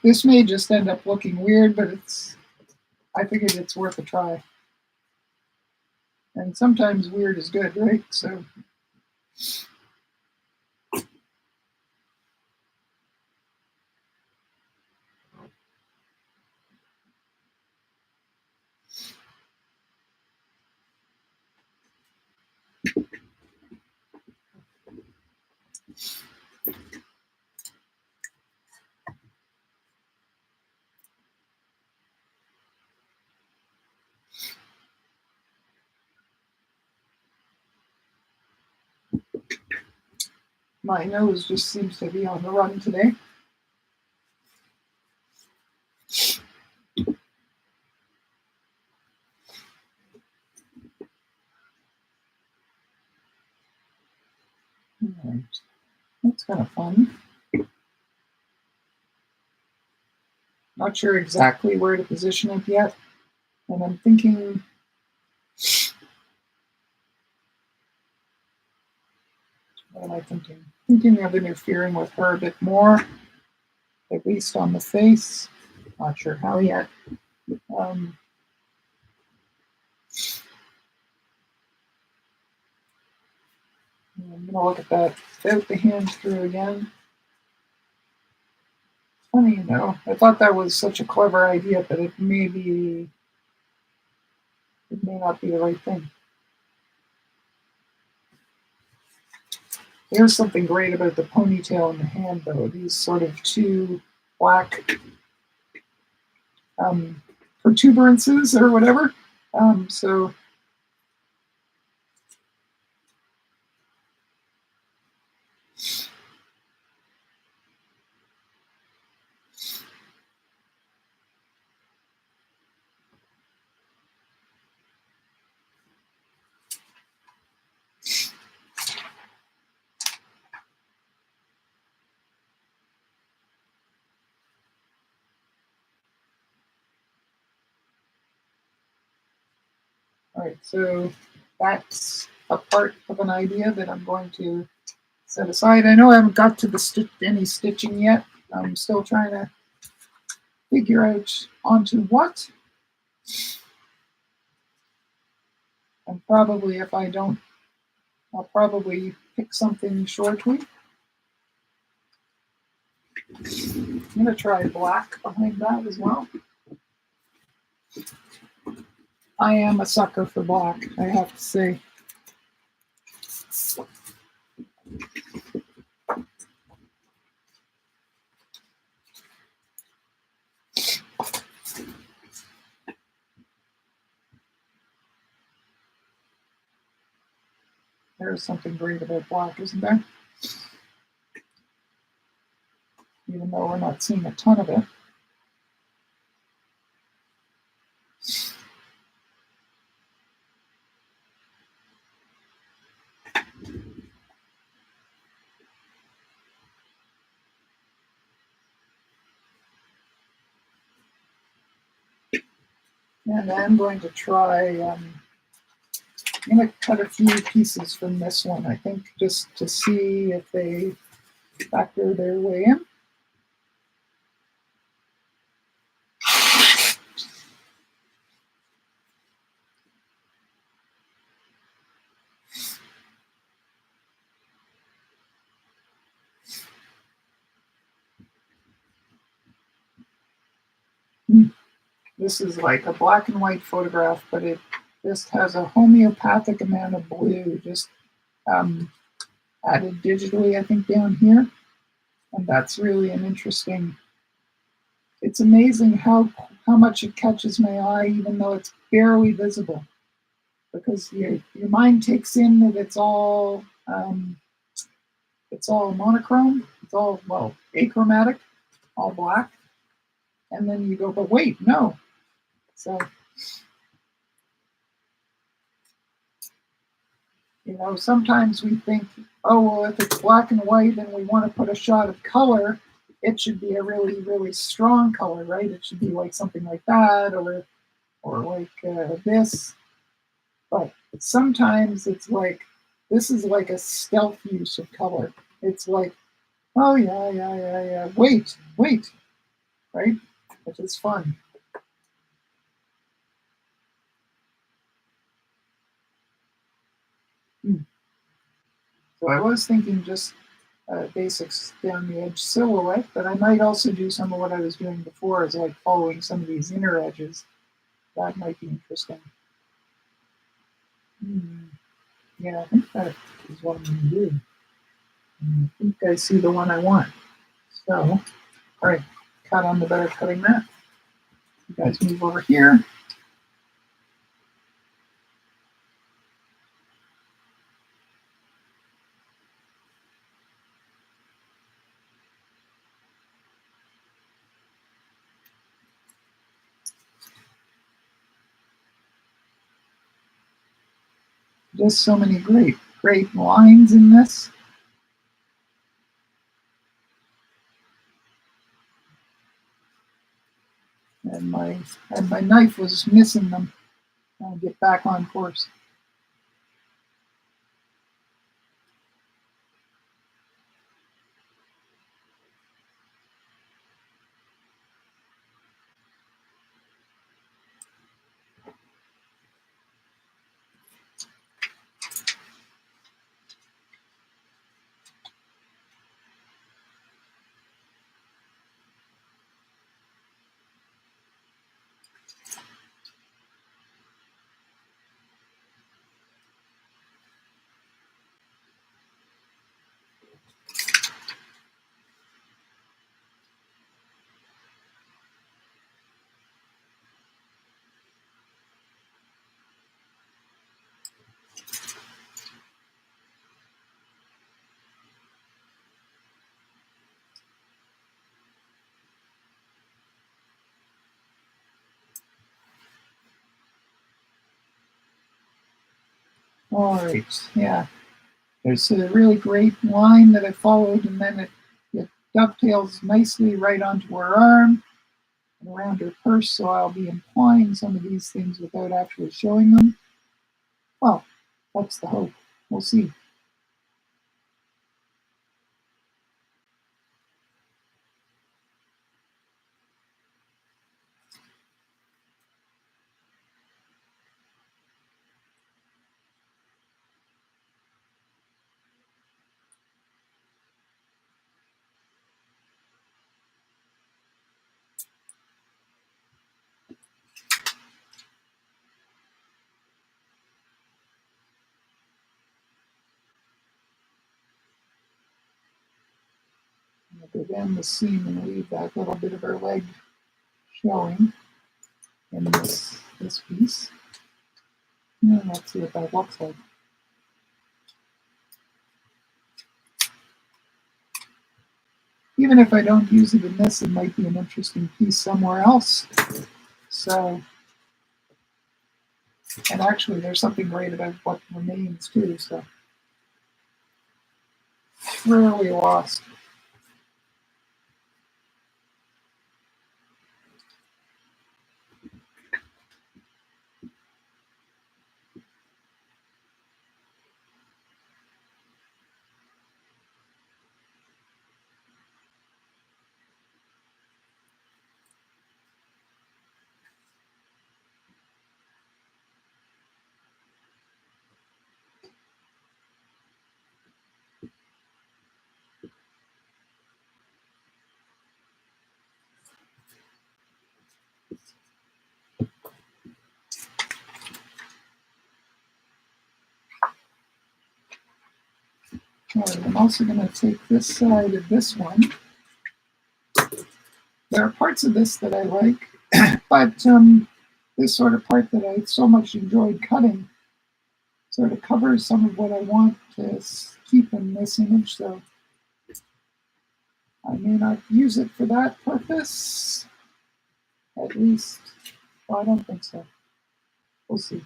This may just end up looking weird, but I figured it's worth a try. And sometimes weird is good, right? So. My nose just seems to be on the run today. All right. That's kind of fun. Not sure exactly where to position it yet. And I'm thinking, what am I thinking? Thinking of interfering with her a bit more, at least on the face. Not sure how yet. I'm going to look at that without the hand through again. Funny, you know, I thought that was such a clever idea, but it may not be the right thing. There's something great about the ponytail in the hand, though. These sort of two black protuberances or whatever. So all right, so that's a part of an idea that I'm going to set aside. I know I haven't got to any stitching yet. I'm still trying to figure out onto what. And probably if I don't, I'll probably pick something shortly. I'm going to try black behind that as well. I am a sucker for black, I have to say. There's something great about black, isn't there? Even though we're not seeing a ton of it. And I'm going to try, I'm going to cut a few pieces from this one, I think, just to see if they factor their way in. This is like a black and white photograph, but it just has a homeopathic amount of blue, just added digitally, I think, down here. And that's really an interesting, it's amazing how much it catches my eye, even though it's barely visible. Because your mind takes in that it's all monochrome, it's all, well, achromatic, all black. And then you go, but wait, no. So, you know, sometimes we think, oh, well, if it's black and white and we want to put a shot of color, it should be a really, really strong color, right? It should be like something like that, or like this. But sometimes it's like, this is like a stealth use of color. It's like, oh, yeah, wait. right? Which is fun. So I was thinking just basics down the edge silhouette, but I might also do some of what I was doing before, is like following some of these inner edges. That might be interesting. Yeah, I think that is what I'm going to do. I think I see the one I want. So, all right, cut on the better cutting that. You guys move over here. Just so many great lines in this. And my knife was missing them. I'll get back on course. All right, yeah. There's a really great line that I followed, and then it dovetails nicely right onto her arm and around her purse, so I'll be implying some of these things without actually showing them. Well, that's the hope. We'll see. I'll go down the seam and leave that little bit of her leg showing in this piece. And let's see what that looks like. Even if I don't use it in this, it might be an interesting piece somewhere else. So, and actually there's something great about what remains too, so rarely lost. All right, I'm also going to take this side of this one. There are parts of this that I like, but this sort of part that I so much enjoyed cutting sort of covers some of what I want to keep in this image, so I may not use it for that purpose, at least. Well, I don't think so. We'll see.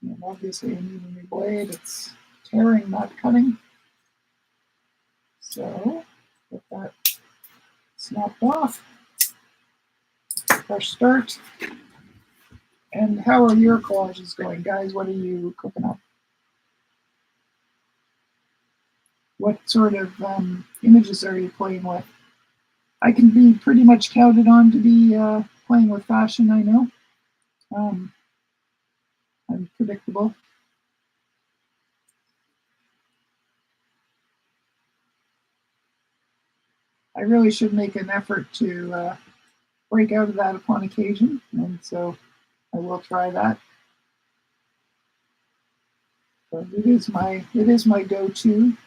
And obviously I need a new blade. It's tearing, not cutting. So get that snapped off. Fresh start. And how are your collages going, guys? What are you cooking up? What sort of images are you playing with? I can be pretty much counted on to be playing with fashion, I know. I'm predictable. I really should make an effort to break out of that upon occasion, and so I will try that. But it is my go-to.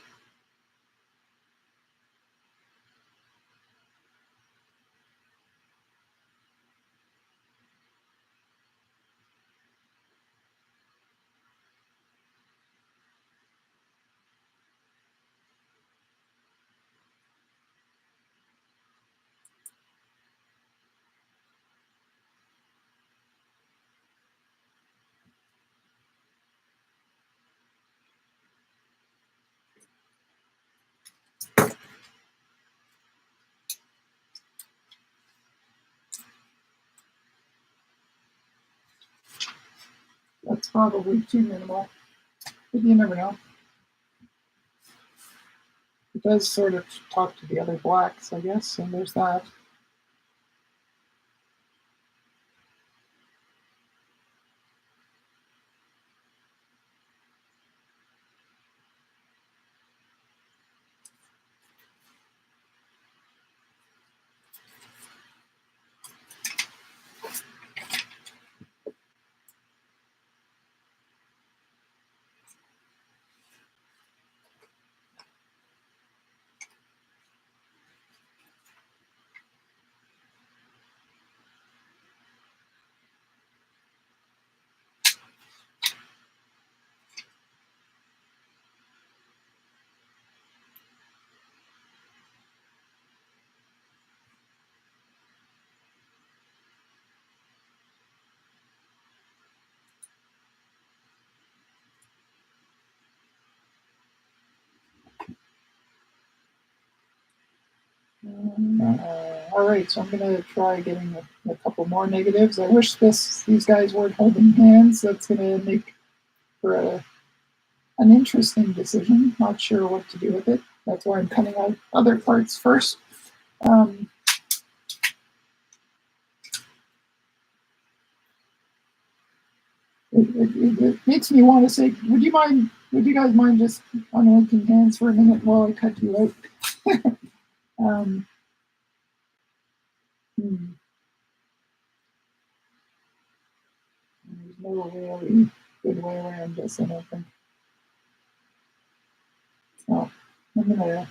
That's probably too minimal, but you never know. It does sort of talk to the other blacks, I guess, and there's that. All right, so I'm going to try getting a couple more negatives. I wish these guys weren't holding hands. That's going to make for an interesting decision. Not sure what to do with it. That's why I'm cutting out other parts first. It makes me want to say, would you guys mind just unlinking hands for a minute while I cut you out? There's no really good way around this, I don't think. Oh, I'm gonna,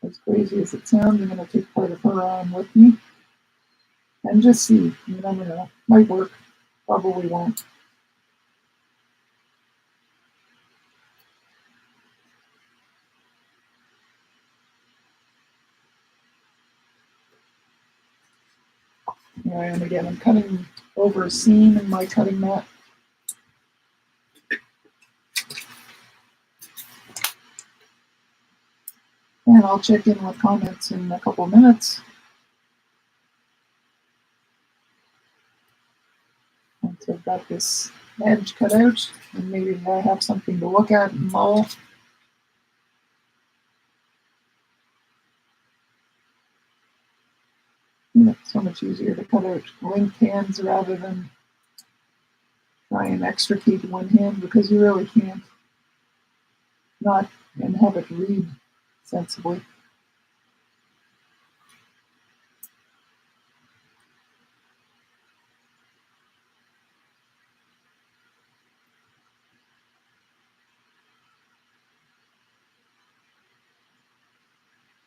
as crazy as it sounds, I'm gonna take part of her on with me and just see. You never know. Might work. Probably won't. Here I am again. I'm cutting over a seam in my cutting mat. And I'll check in with comments in a couple minutes. Once I've got this edge cut out, and maybe I have something to look at and mull. It's so much easier to cut out linked hands rather than try and extricate one hand, because you really can't not and have it read sensibly.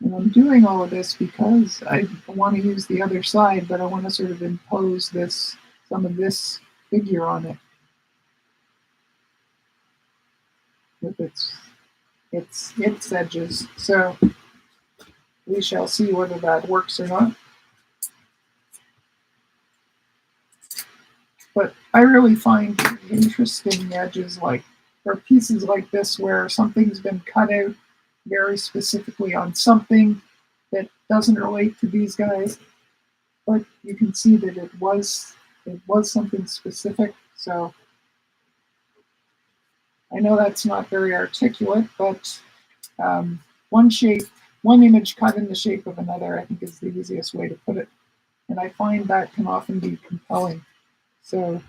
And I'm doing all of this because I want to use the other side, but I want to sort of impose some of this figure on it with its edges. So we shall see whether that works or not. But I really find interesting edges or pieces like this where something's been cut out very specifically on something that doesn't relate to these guys, but you can see that it was something specific. So I know that's not very articulate, but one one image cut in the shape of another, I think is the easiest way to put it. And I find that can often be compelling. So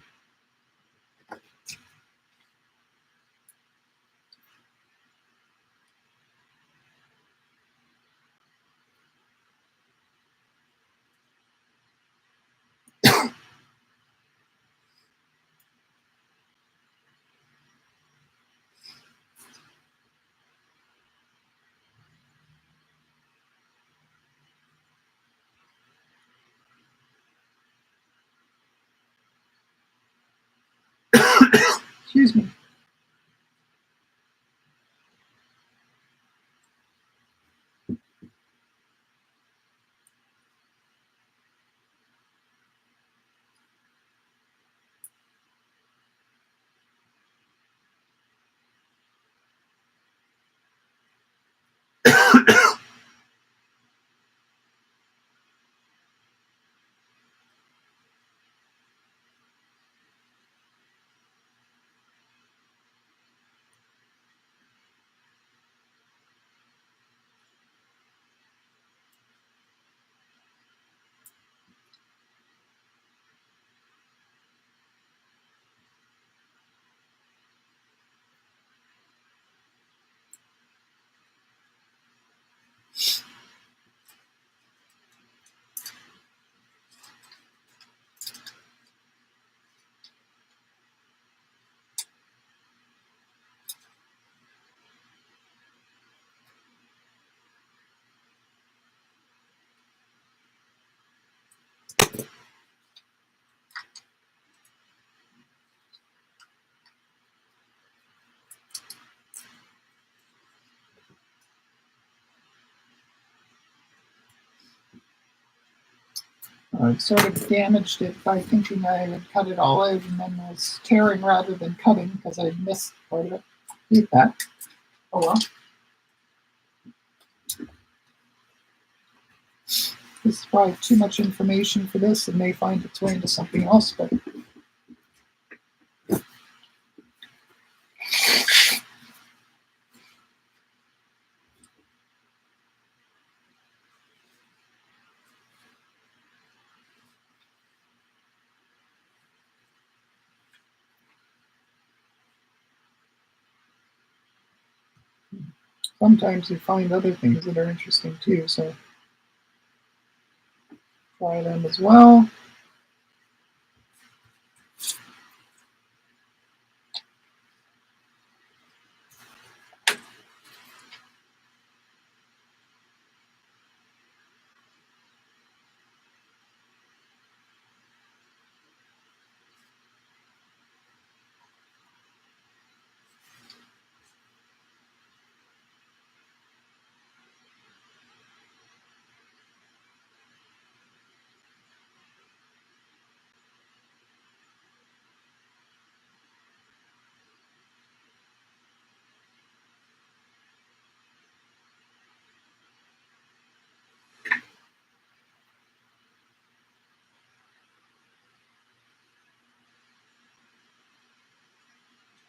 excuse me. I sort of damaged it by thinking I had cut it all out and then was tearing rather than cutting because I missed part of it. Hate that. Oh well. This is probably too much information for this. It may find its way into something else, but sometimes you find other things that are interesting too, so try them as well.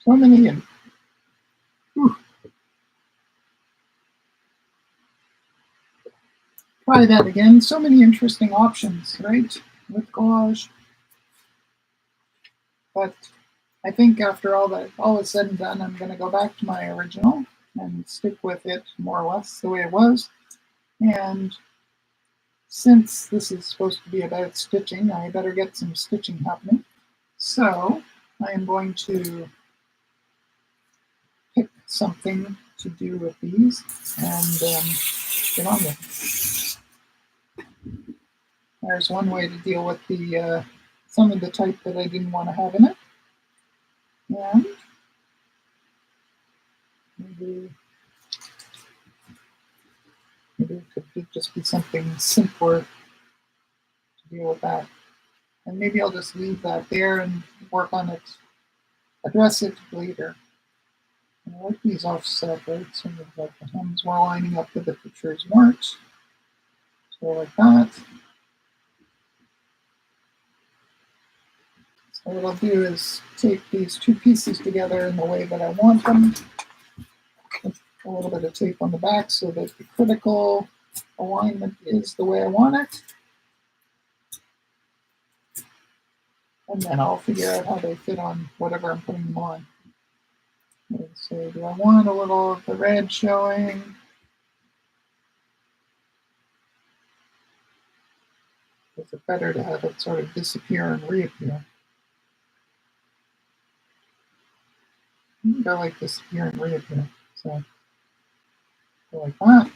So many. Try that again. So many interesting options, right, with collage. But I think after all is said and done, I'm going to go back to my original and stick with it more or less the way it was. And since this is supposed to be about stitching, I better get some stitching happening. So I am going to pick something to do with these and get on with it. There's one way to deal with the some of the type that I didn't want to have in it. And maybe it could just be something simpler to deal with that. And maybe I'll just leave that there and work on it, address it later. And I like these offset, right? Sort of like the hems were lining up with the pictures weren't. So like that. So what I'll do is take these two pieces together in the way that I want them. a little bit of tape on the back so that the critical alignment is the way I want it. And then I'll figure out how they fit on whatever I'm putting them on. Okay, so do I want a little of the red showing? Is it better to have it sort of disappear and reappear? I think I like disappear and reappear. So go like that.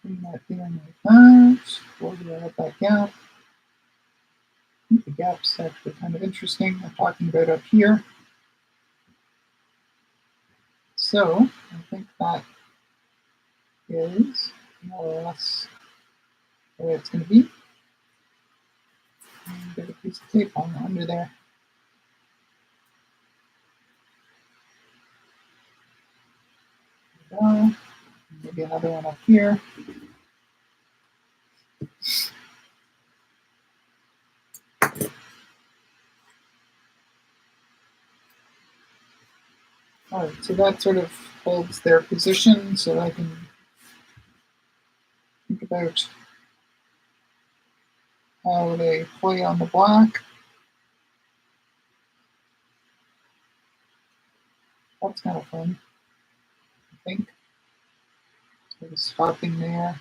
Bring that down like that. Where do I have that gap? I think the gap's actually kind of interesting. I'm talking about up here. So I think that is more or less the way it's going to be. And get a piece of tape on under there. There we go. Maybe another one up here. All right, so that sort of holds their position so I can think about how they play on the black. That's kind of fun, I think. Sort of stopping there.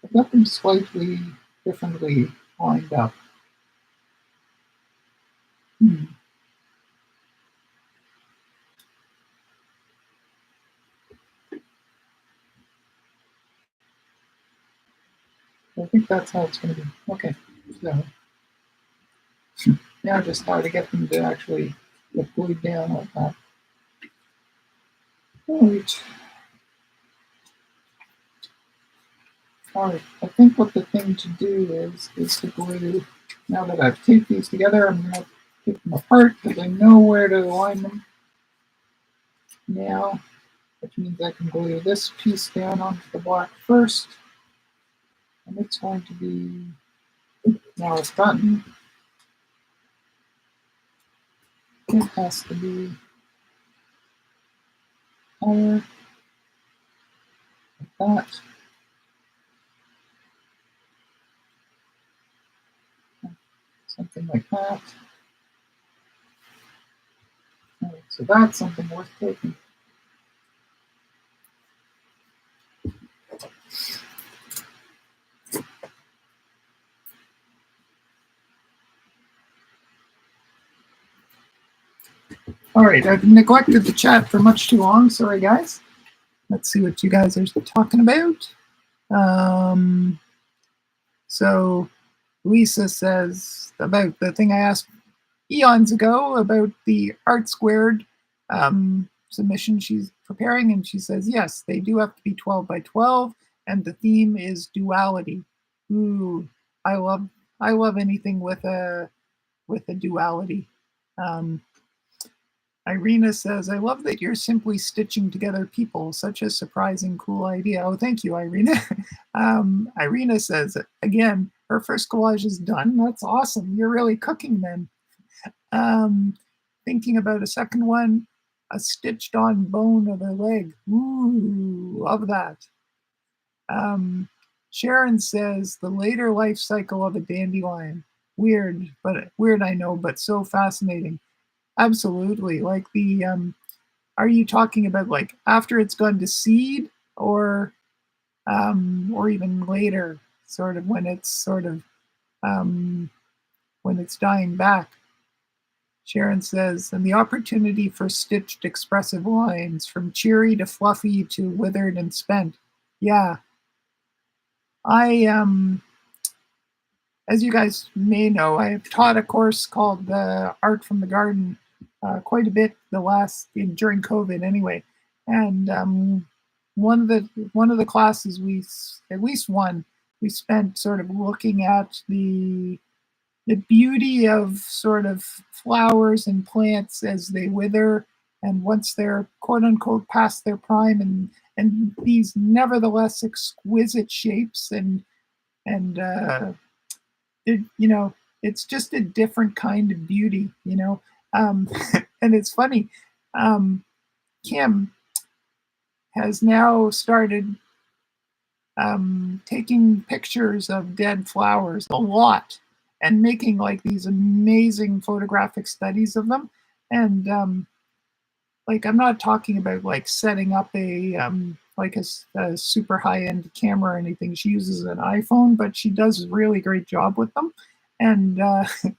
I've got them slightly differently lined up. I think that's how it's going to be. Okay, so now just how to get them to actually get glued down like that. All right. All right, I think what the thing to do is to glue, now that I've taped these together, I'm going to take them apart because I know where to align them now, which means I can glue this piece down onto the black first. And it's going to be, now it's gotten, it has to be higher, like that. Something like that. All right, so that's something worth taking. All right, I've neglected the chat for much too long. Sorry, guys. Let's see what you guys are talking about. So Lisa says about the thing I asked eons ago about the Art Squared submission she's preparing, and she says, yes, they do have to be 12 by 12, and the theme is duality. Ooh, I love anything with a duality. Irina says, I love that you're simply stitching together people. Such a surprising, cool idea. Oh, thank you, Irina. Irina says, again, her first collage is done. That's awesome. You're really cooking then. Thinking about a second one, a stitched on bone of a leg. Ooh, love that. Sharon says, the later life cycle of a dandelion. Weird, I know, but so fascinating. Absolutely. Like the, are you talking about like after it's gone to seed or even later, sort of when it's when it's dying back? Sharon says, and the opportunity for stitched expressive lines from cheery to fluffy to withered and spent. Yeah. I, as you guys may know, I have taught a course called Art from the Garden quite a bit during COVID anyway. And one of the classes at least one, we spent sort of looking at the beauty of sort of flowers and plants as they wither, and once they're quote unquote past their prime, and these nevertheless exquisite shapes and you know, it's just a different kind of beauty, you know. Um, and it's funny, um, Kim has now started taking pictures of dead flowers a lot and making like these amazing photographic studies of them. And like, I'm not talking about like setting up a like a super high end camera or anything. She uses an iPhone, but she does a really great job with them. And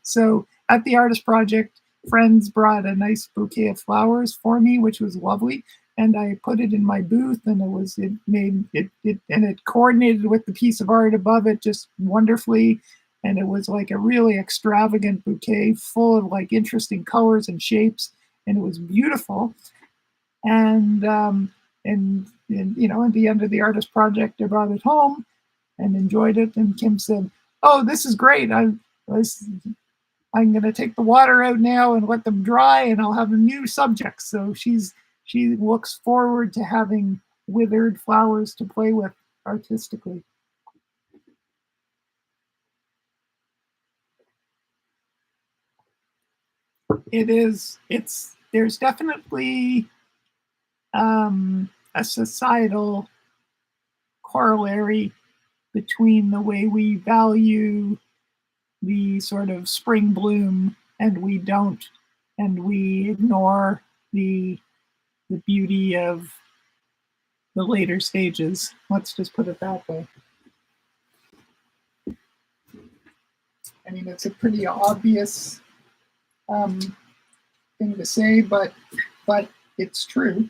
so at the artist project, friends brought a nice bouquet of flowers for me, which was lovely. And I put it in my booth, and it made it and it coordinated with the piece of art above it just wonderfully. And it was like a really extravagant bouquet full of like interesting colors and shapes, and it was beautiful. And you know, at the end of the artist project, I brought it home and enjoyed it. And Kim said, "Oh, this is great. I'm going to take the water out now and let them dry, and I'll have a new subject." So she looks forward to having withered flowers to play with artistically. There's definitely a societal corollary between the way we value the sort of spring bloom and we ignore the beauty of the later stages. Let's just put it that way. I mean, it's a pretty obvious thing to say, but it's true.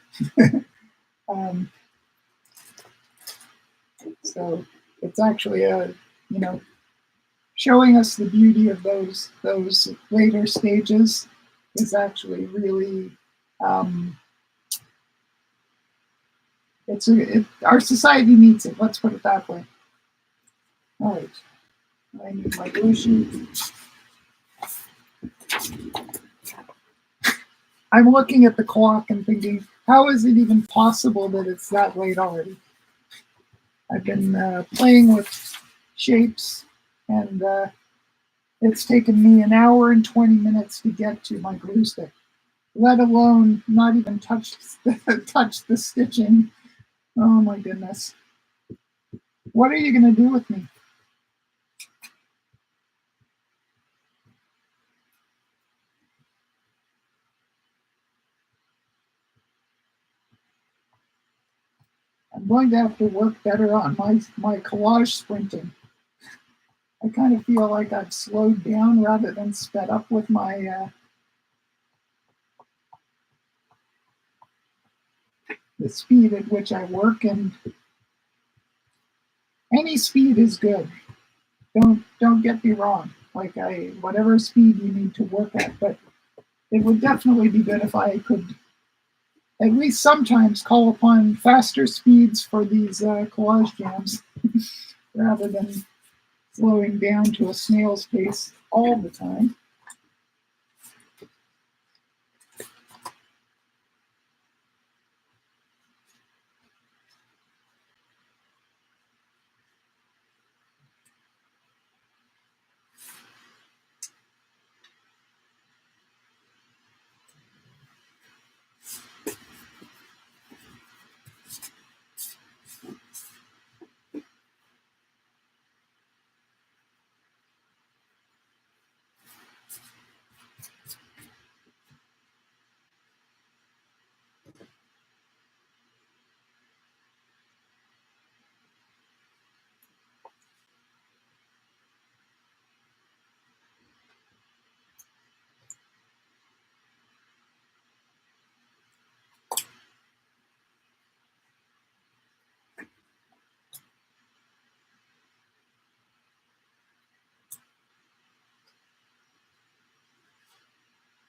So it's actually showing us the beauty of those later stages is actually really our society needs it. Let's put it that way. All right, I need my glue sheet. I'm looking at the clock and thinking, how is it even possible that it's that late already? I've been playing with shapes, and it's taken me an hour and 20 minutes to get to my glue stick, let alone not even touch the stitching. Oh my goodness. What are you going to do with me? I'm going to have to work better on my collage sprinting. I kind of feel like I've slowed down rather than sped up with my the speed at which I work, and any speed is good. Don't get me wrong. Like, whatever speed you need to work at, but it would definitely be good if I could at least sometimes call upon faster speeds for these collage jams rather than slowing down to a snail's pace all the time.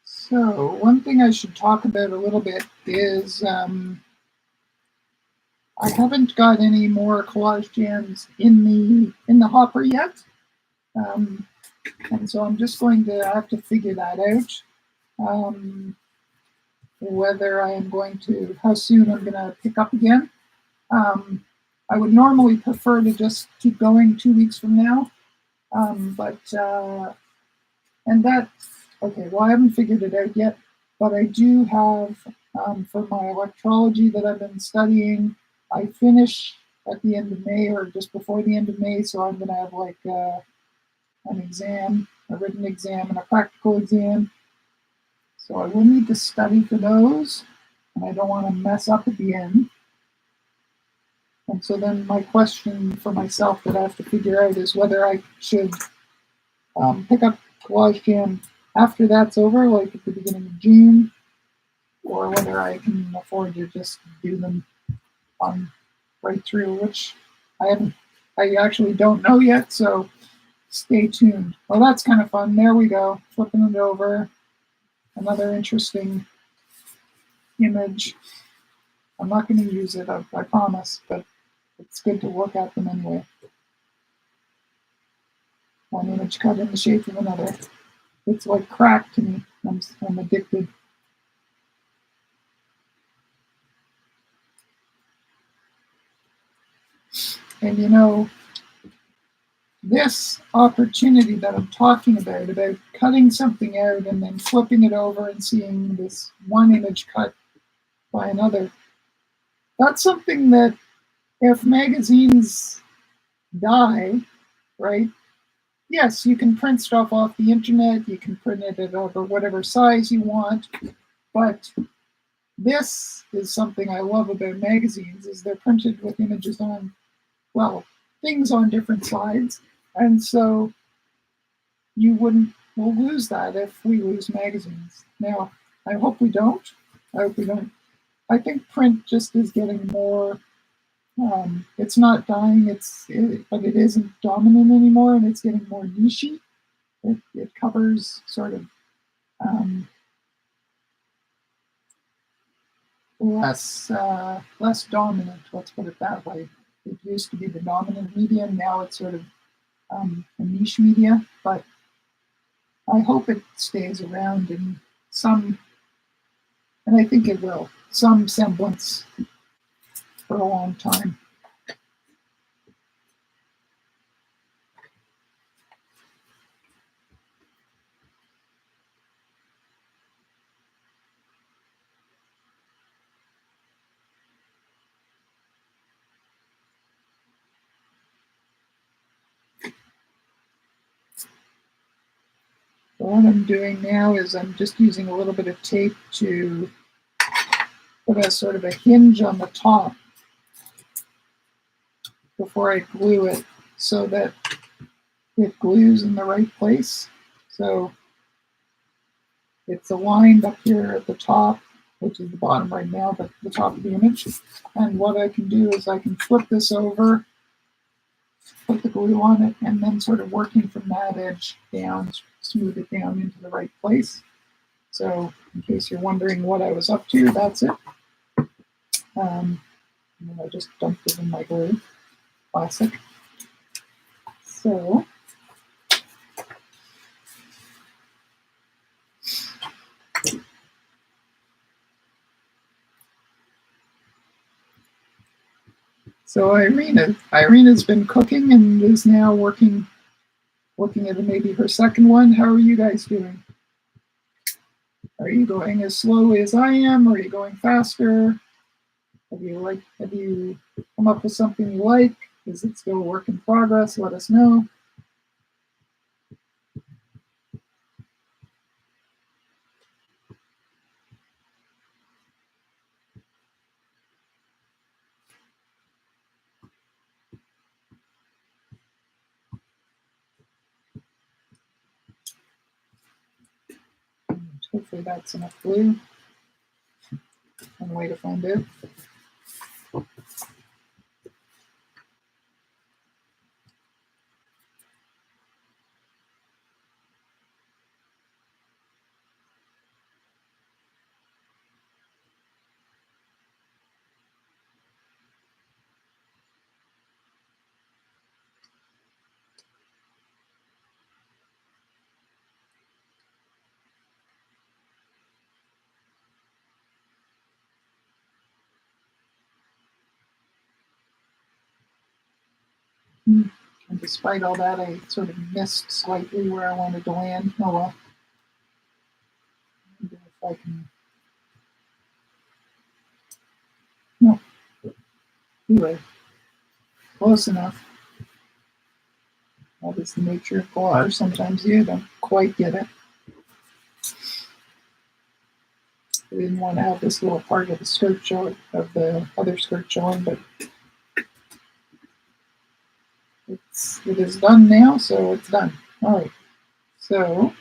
So one thing I should talk about a little bit is I haven't got any more collage jams in the hopper yet, and so I'm just going to have to figure that out. Whether I am going to, how soon I'm going to pick up again. I would normally prefer to just keep going 2 weeks from now, but And that, okay, well, I haven't figured it out yet, but I do have, for my electrology that I've been studying, I finish at the end of May or just before the end of May, so I'm going to have like an exam, a written exam, and a practical exam. So I will need to study for those, and I don't want to mess up at the end. And so then my question for myself that I have to figure out is whether I should pick up Collage Jam after that's over, like at the beginning of June, or whether I can afford to just do them on right through, which I actually don't know yet, so stay tuned. Well, that's kind of fun. There we go, flipping it over. Another interesting image. I'm not going to use it, I promise, but it's good to look at them anyway. One image cut in the shape of another. It's like crack to me. I'm addicted. And you know, this opportunity that I'm talking about cutting something out and then flipping it over and seeing this one image cut by another, that's something that if magazines die, right? Yes, you can print stuff off the internet, you can print it over whatever size you want, but this is something I love about magazines is they're printed with images on, well, things on different sides. And so we'll lose that if we lose magazines. Now, I hope we don't. I hope we don't. I think print just is getting more, it's not dying, but it isn't dominant anymore, and it's getting more niche-y. It covers sort of less dominant, let's put it that way. It used to be the dominant media, now it's sort of a niche media, but I hope it stays around in some, and I think it will, some semblance for a long time. So what I'm doing now is I'm just using a little bit of tape to put a sort of a hinge on the top before I glue it so that it glues in the right place. So it's aligned up here at the top, which is the bottom right now, but the top of the image. And what I can do is I can flip this over, put the glue on it, and then sort of working from that edge down, smooth it down into the right place. So in case you're wondering what I was up to, that's it. And I just dumped it in my glue. Classic. So Irina's been cooking and is now looking at maybe her second one. How are you guys doing? Are you going as slowly as I am? Or are you going faster? Have you come up with something you like? Is it still a work in progress? Let us know. Hopefully that's enough glue. One way to find out. And despite all that, I sort of missed slightly where I wanted to land. Oh well. Maybe if I can. No. Anyway, close enough. That is the nature of collage. Sometimes you don't quite get it. I didn't want to have this little part of the skirt showing, of the other skirt showing, but it is done now, so it's done. All right. So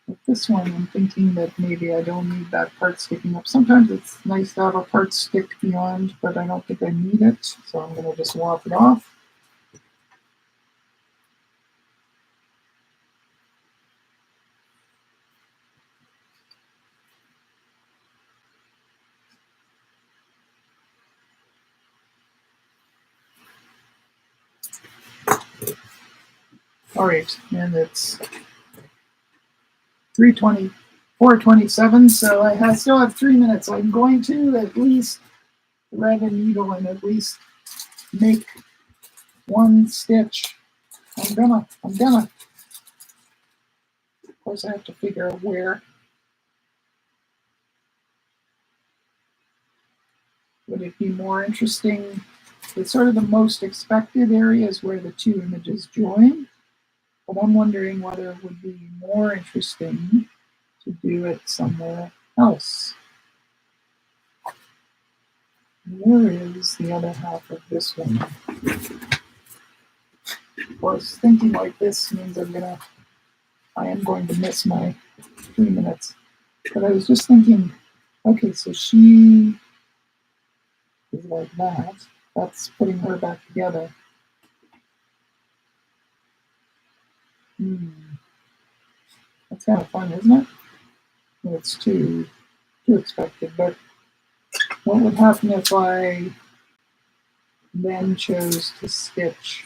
with this one, I'm thinking that maybe I don't need that part sticking up. Sometimes it's nice to have a part stick beyond, but I don't think I need it, so I'm going to just walk it off. All right, and it's 3:20, 4:27, so I still have 3 minutes. I'm going to at least thread a needle and at least make one stitch. I'm gonna. Of course, I have to figure out where. Would it be more interesting? It's sort of the most expected areas where the two images join, but I'm wondering whether it would be more interesting to do it somewhere else. Where is the other half of this one? Of course, thinking like this means I am going to miss my 3 minutes. But I was just thinking, okay, so she is like that. That's putting her back together. That's kind of fun, isn't it? Well, it's too expected, but what would happen if I then chose to stitch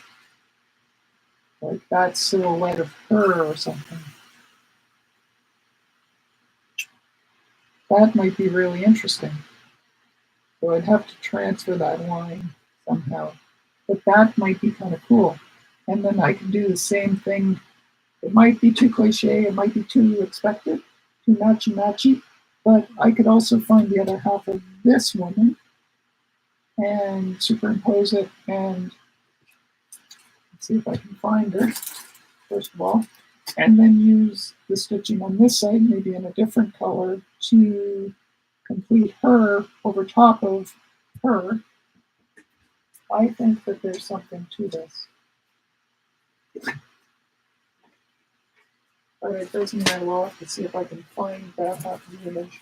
like that silhouette of her or something? That might be really interesting. So I'd have to transfer that line somehow. But that might be kind of cool. And then I can do the same thing. It might be too cliche, it might be too expected, too matchy-matchy, but I could also find the other half of this woman and superimpose it and see if I can find her, first of all, and then use the stitching on this side, maybe in a different color, to complete her over top of her. I think that there's something to this. But it doesn't matter. We'll have to see if I can find that half of the image.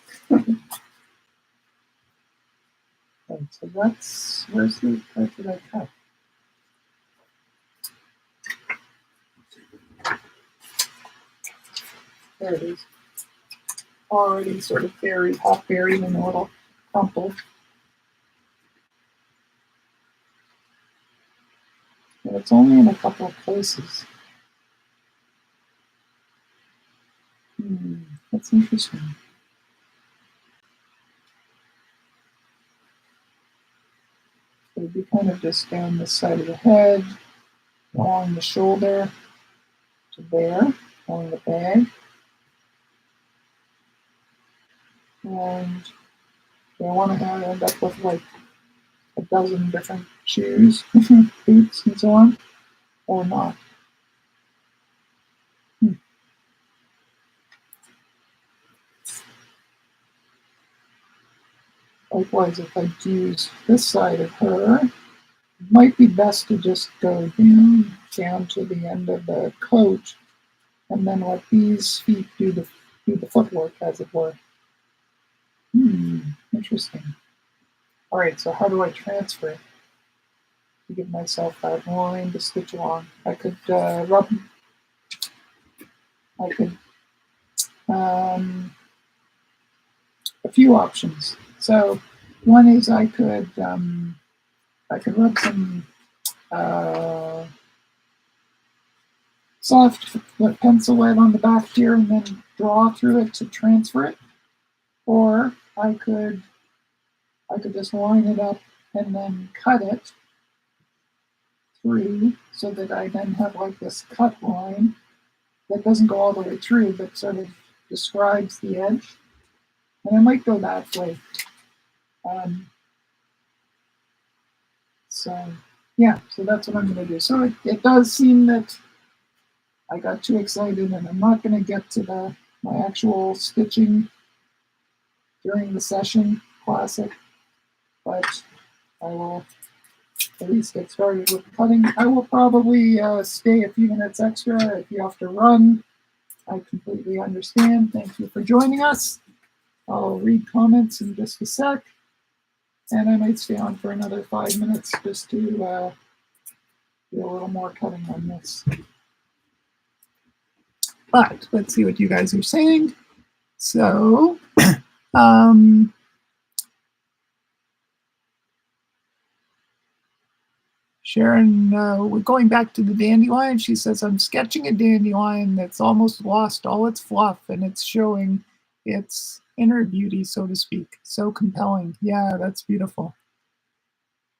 Right, so where's the part that I cut? There it is. Already sort of buried, half buried in a little crumple. And it's only in a couple of places. That's interesting. So it'd be kind of just down this side of the head, along the shoulder, to there, along the bag. And I want to end up with like a dozen different shoes, boots, and so on, or not. Likewise, if I use this side of her, it might be best to just go down to the end of the coat, and then let these feet do the footwork, as it were. Interesting. All right, so how do I transfer it to give myself that line to stitch along? I could rub. I could a few options. So one is I could rub some soft pencil lead on the back here and then draw through it to transfer it. or I could just line it up and then cut it through so that I then have like this cut line that doesn't go all the way through, but sort of describes the edge. And I might go that way. So yeah, so that's what I'm going to do. So it does seem that I got too excited, and I'm not going to get to my actual stitching during the session classic, but I will at least get started with cutting. I will probably stay a few minutes extra if you have to run. I completely understand. Thank you for joining us. I'll read comments in just a sec, and I might stay on for another 5 minutes just to do a little more cutting on this. But let's see what you guys are saying. So, Sharon, we're going back to the dandelion. She says, I'm sketching a dandelion that's almost lost all its fluff, and it's showing its inner beauty, so to speak. So compelling. Yeah, that's beautiful.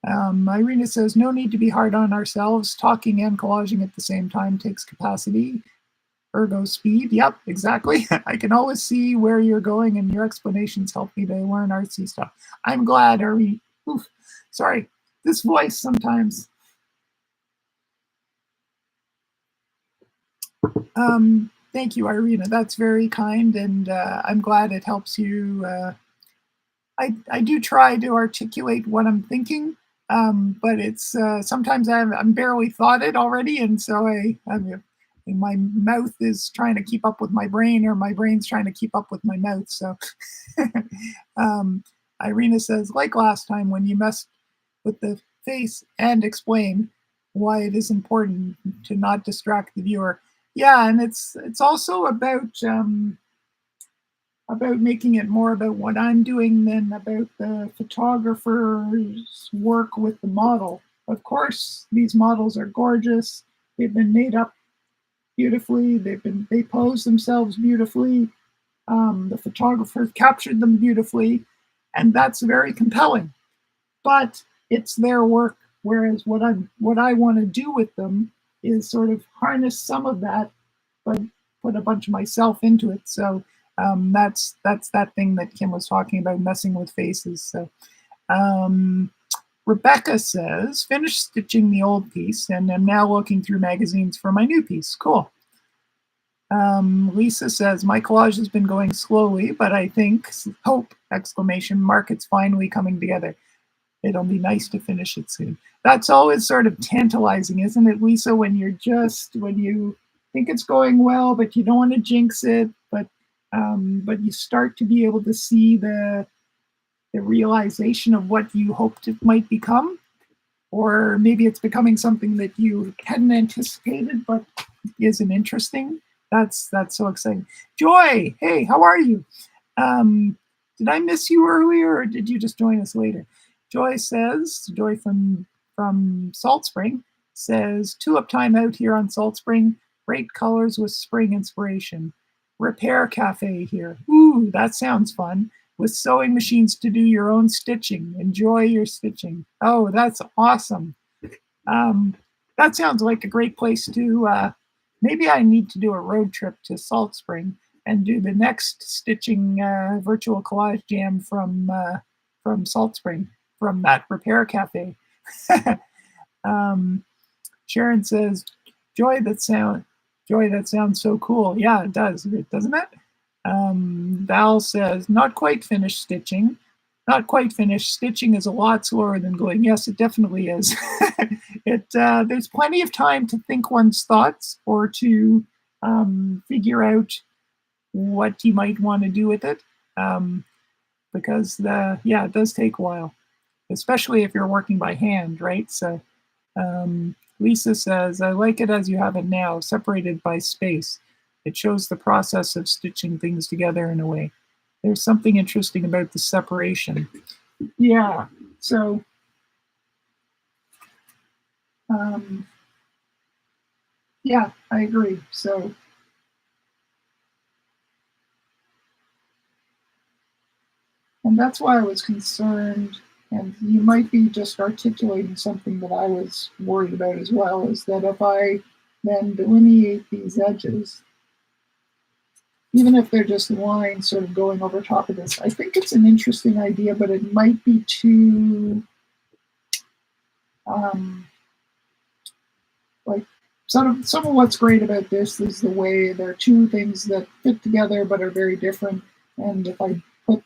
Irina says, no need to be hard on ourselves. Talking and collaging at the same time takes capacity. Ergo speed. Yep, exactly. I can always see where you're going, and your explanations help me to learn artsy stuff. I'm glad, Irina. Oof, sorry, this voice sometimes. Thank you, Irina. That's very kind, and I'm glad it helps you. I do try to articulate what I'm thinking, but it's sometimes I'm barely thought it already, and so my mouth is trying to keep up with my brain, or my brain's trying to keep up with my mouth. So Irina says, like last time when you messed with the face, and explain why it is important to not distract the viewer. Yeah, and it's also about making it more about what I'm doing than about the photographer's work with the model. Of course, these models are gorgeous. They've been made up beautifully. They pose themselves beautifully. The photographer captured them beautifully, and that's very compelling. But it's their work, whereas what I want to do with them is sort of harness some of that, but put a bunch of myself into it. So that's that thing that Kim was talking about, messing with faces. So Rebecca says, finished stitching the old piece and am now looking through magazines for my new piece. Cool. Lisa says, my collage has been going slowly, but I think, hope, exclamation mark, it's finally coming together. It'll be nice to finish it soon. That's always sort of tantalizing, isn't it, Lisa, when you think it's going well, but you don't want to jinx it, but you start to be able to see the realization of what you hoped it might become, or maybe it's becoming something that you hadn't anticipated but isn't interesting. That's so exciting. Joy, hey, how are you? Did I miss you earlier, or did you just join us later? Joy from Salt Spring says, tulip time out here on Salt Spring. Great colors with spring inspiration. Repair cafe here. Ooh, that sounds fun. With sewing machines to do your own stitching. Enjoy your stitching. Oh, that's awesome. That sounds like a great place to, maybe I need to do a road trip to Salt Spring and do the next stitching virtual collage jam from Salt Spring, from that repair cafe. Sharon says, joy, that sounds so cool. Yeah, it does, doesn't it? Val says, not quite finished stitching. Not quite finished. Stitching is a lot slower than gluing. Yes, it definitely is. There's plenty of time to think one's thoughts, or to figure out what you might want to do with it, because it does take a while, especially if you're working by hand, right? So Lisa says, I like it as you have it now, separated by space. It shows the process of stitching things together in a way. There's something interesting about the separation. Yeah, so yeah, I agree. So And that's why I was concerned, and you might be just articulating something that I was worried about as well, is that if I then delineate these edges, even if they're just lines sort of going over top of this, I think it's an interesting idea, but it might be too, like, some of what's great about this is the way there are two things that fit together but are very different. And if I put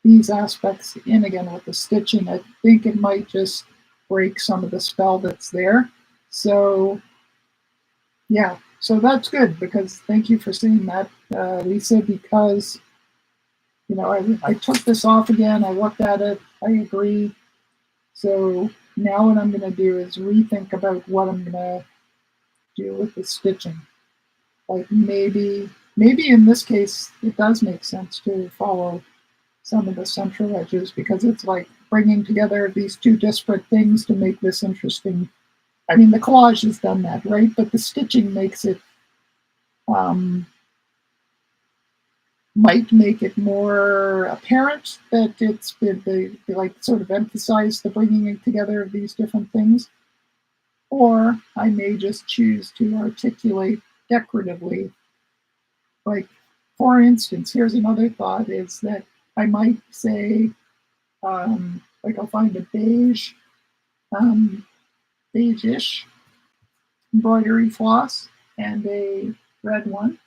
these aspects in again with the stitching, I think it might just break some of the spell that's there. So yeah, so that's good, because thank you for saying that, Lisa, because I took this off again, I looked at it, I agree. So now what I'm going to do is rethink about what I'm going to do with the stitching. Like maybe in this case it does make sense to follow some of the central edges, because it's like bringing together these two disparate things to make this interesting. I mean, the collage has done that, right? But the stitching makes it, might make it more apparent that it's they like sort of emphasize the bringing together of these different things. Or I may just choose to articulate decoratively. Like, for instance, here's another thought, is that I might say, like I'll find a beige-ish embroidery floss and a red one.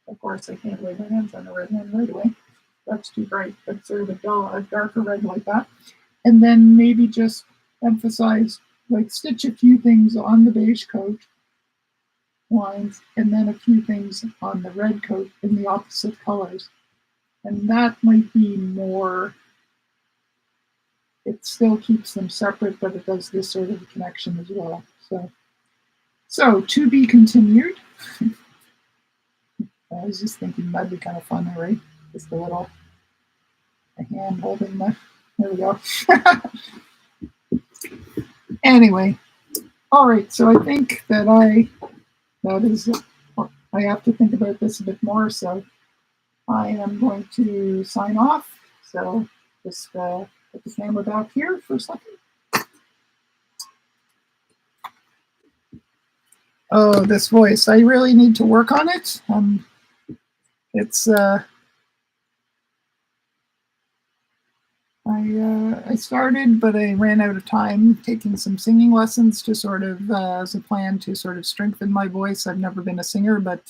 Of course, I can't lay my hands on a red one right away. That's too bright, but sort of a darker red like that. And then maybe just emphasize, like stitch a few things on the beige coat lines, and then a few things on the red coat in the opposite colors. And that might be more, it still keeps them separate, but it does this sort of connection as well. So to be continued. I was just thinking that'd be kind of fun, right? Just a little hand holding the, there we go. Anyway, all right, so I think that I have to think about this a bit more, so I am going to sign off. So just put the camera back here for a second. Oh, this voice, I really need to work on it. It's I started, but I ran out of time taking some singing lessons to sort of as a plan to sort of strengthen my voice. I've never been a singer, but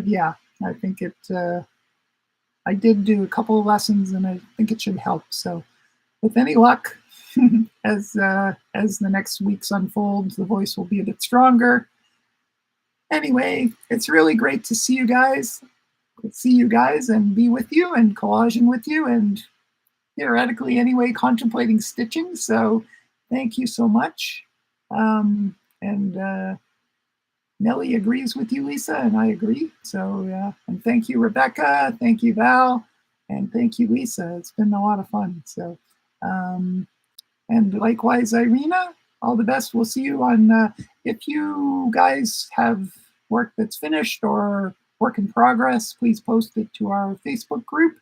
yeah, I think it. I did do a couple of lessons, and I think it should help. So, with any luck, as the next weeks unfold, the voice will be a bit stronger. Anyway, it's really great to see you guys. And be with you and collaging with you, and theoretically anyway, contemplating stitching. So thank you so much. And Nellie agrees with you, Lisa, and I agree. So and thank you, Rebecca. Thank you, Val. And thank you, Lisa. It's been a lot of fun. So and likewise, Irina, all the best. We'll see you on, if you guys have work that's finished or work in progress, please post it to our Facebook group.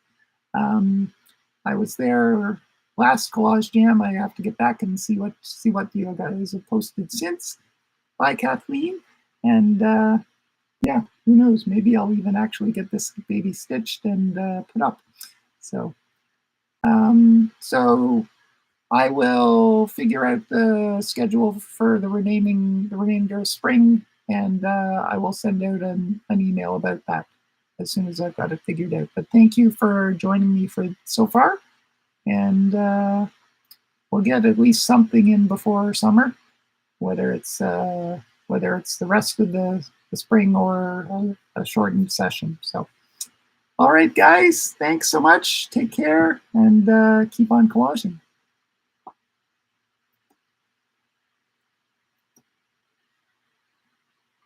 I was there last Collage Jam. I have to get back and see what you guys have posted since. Bye, Kathleen. And yeah, who knows? Maybe I'll even actually get this baby stitched and put up. So I will figure out the schedule for the remainder of spring, and I will send out an email about that as soon as I've got it figured out. But thank you for joining me for so far, and we'll get at least something in before summer, whether it's the rest of the spring or a shortened session. So, all right, guys, thanks so much. Take care and keep on collaging.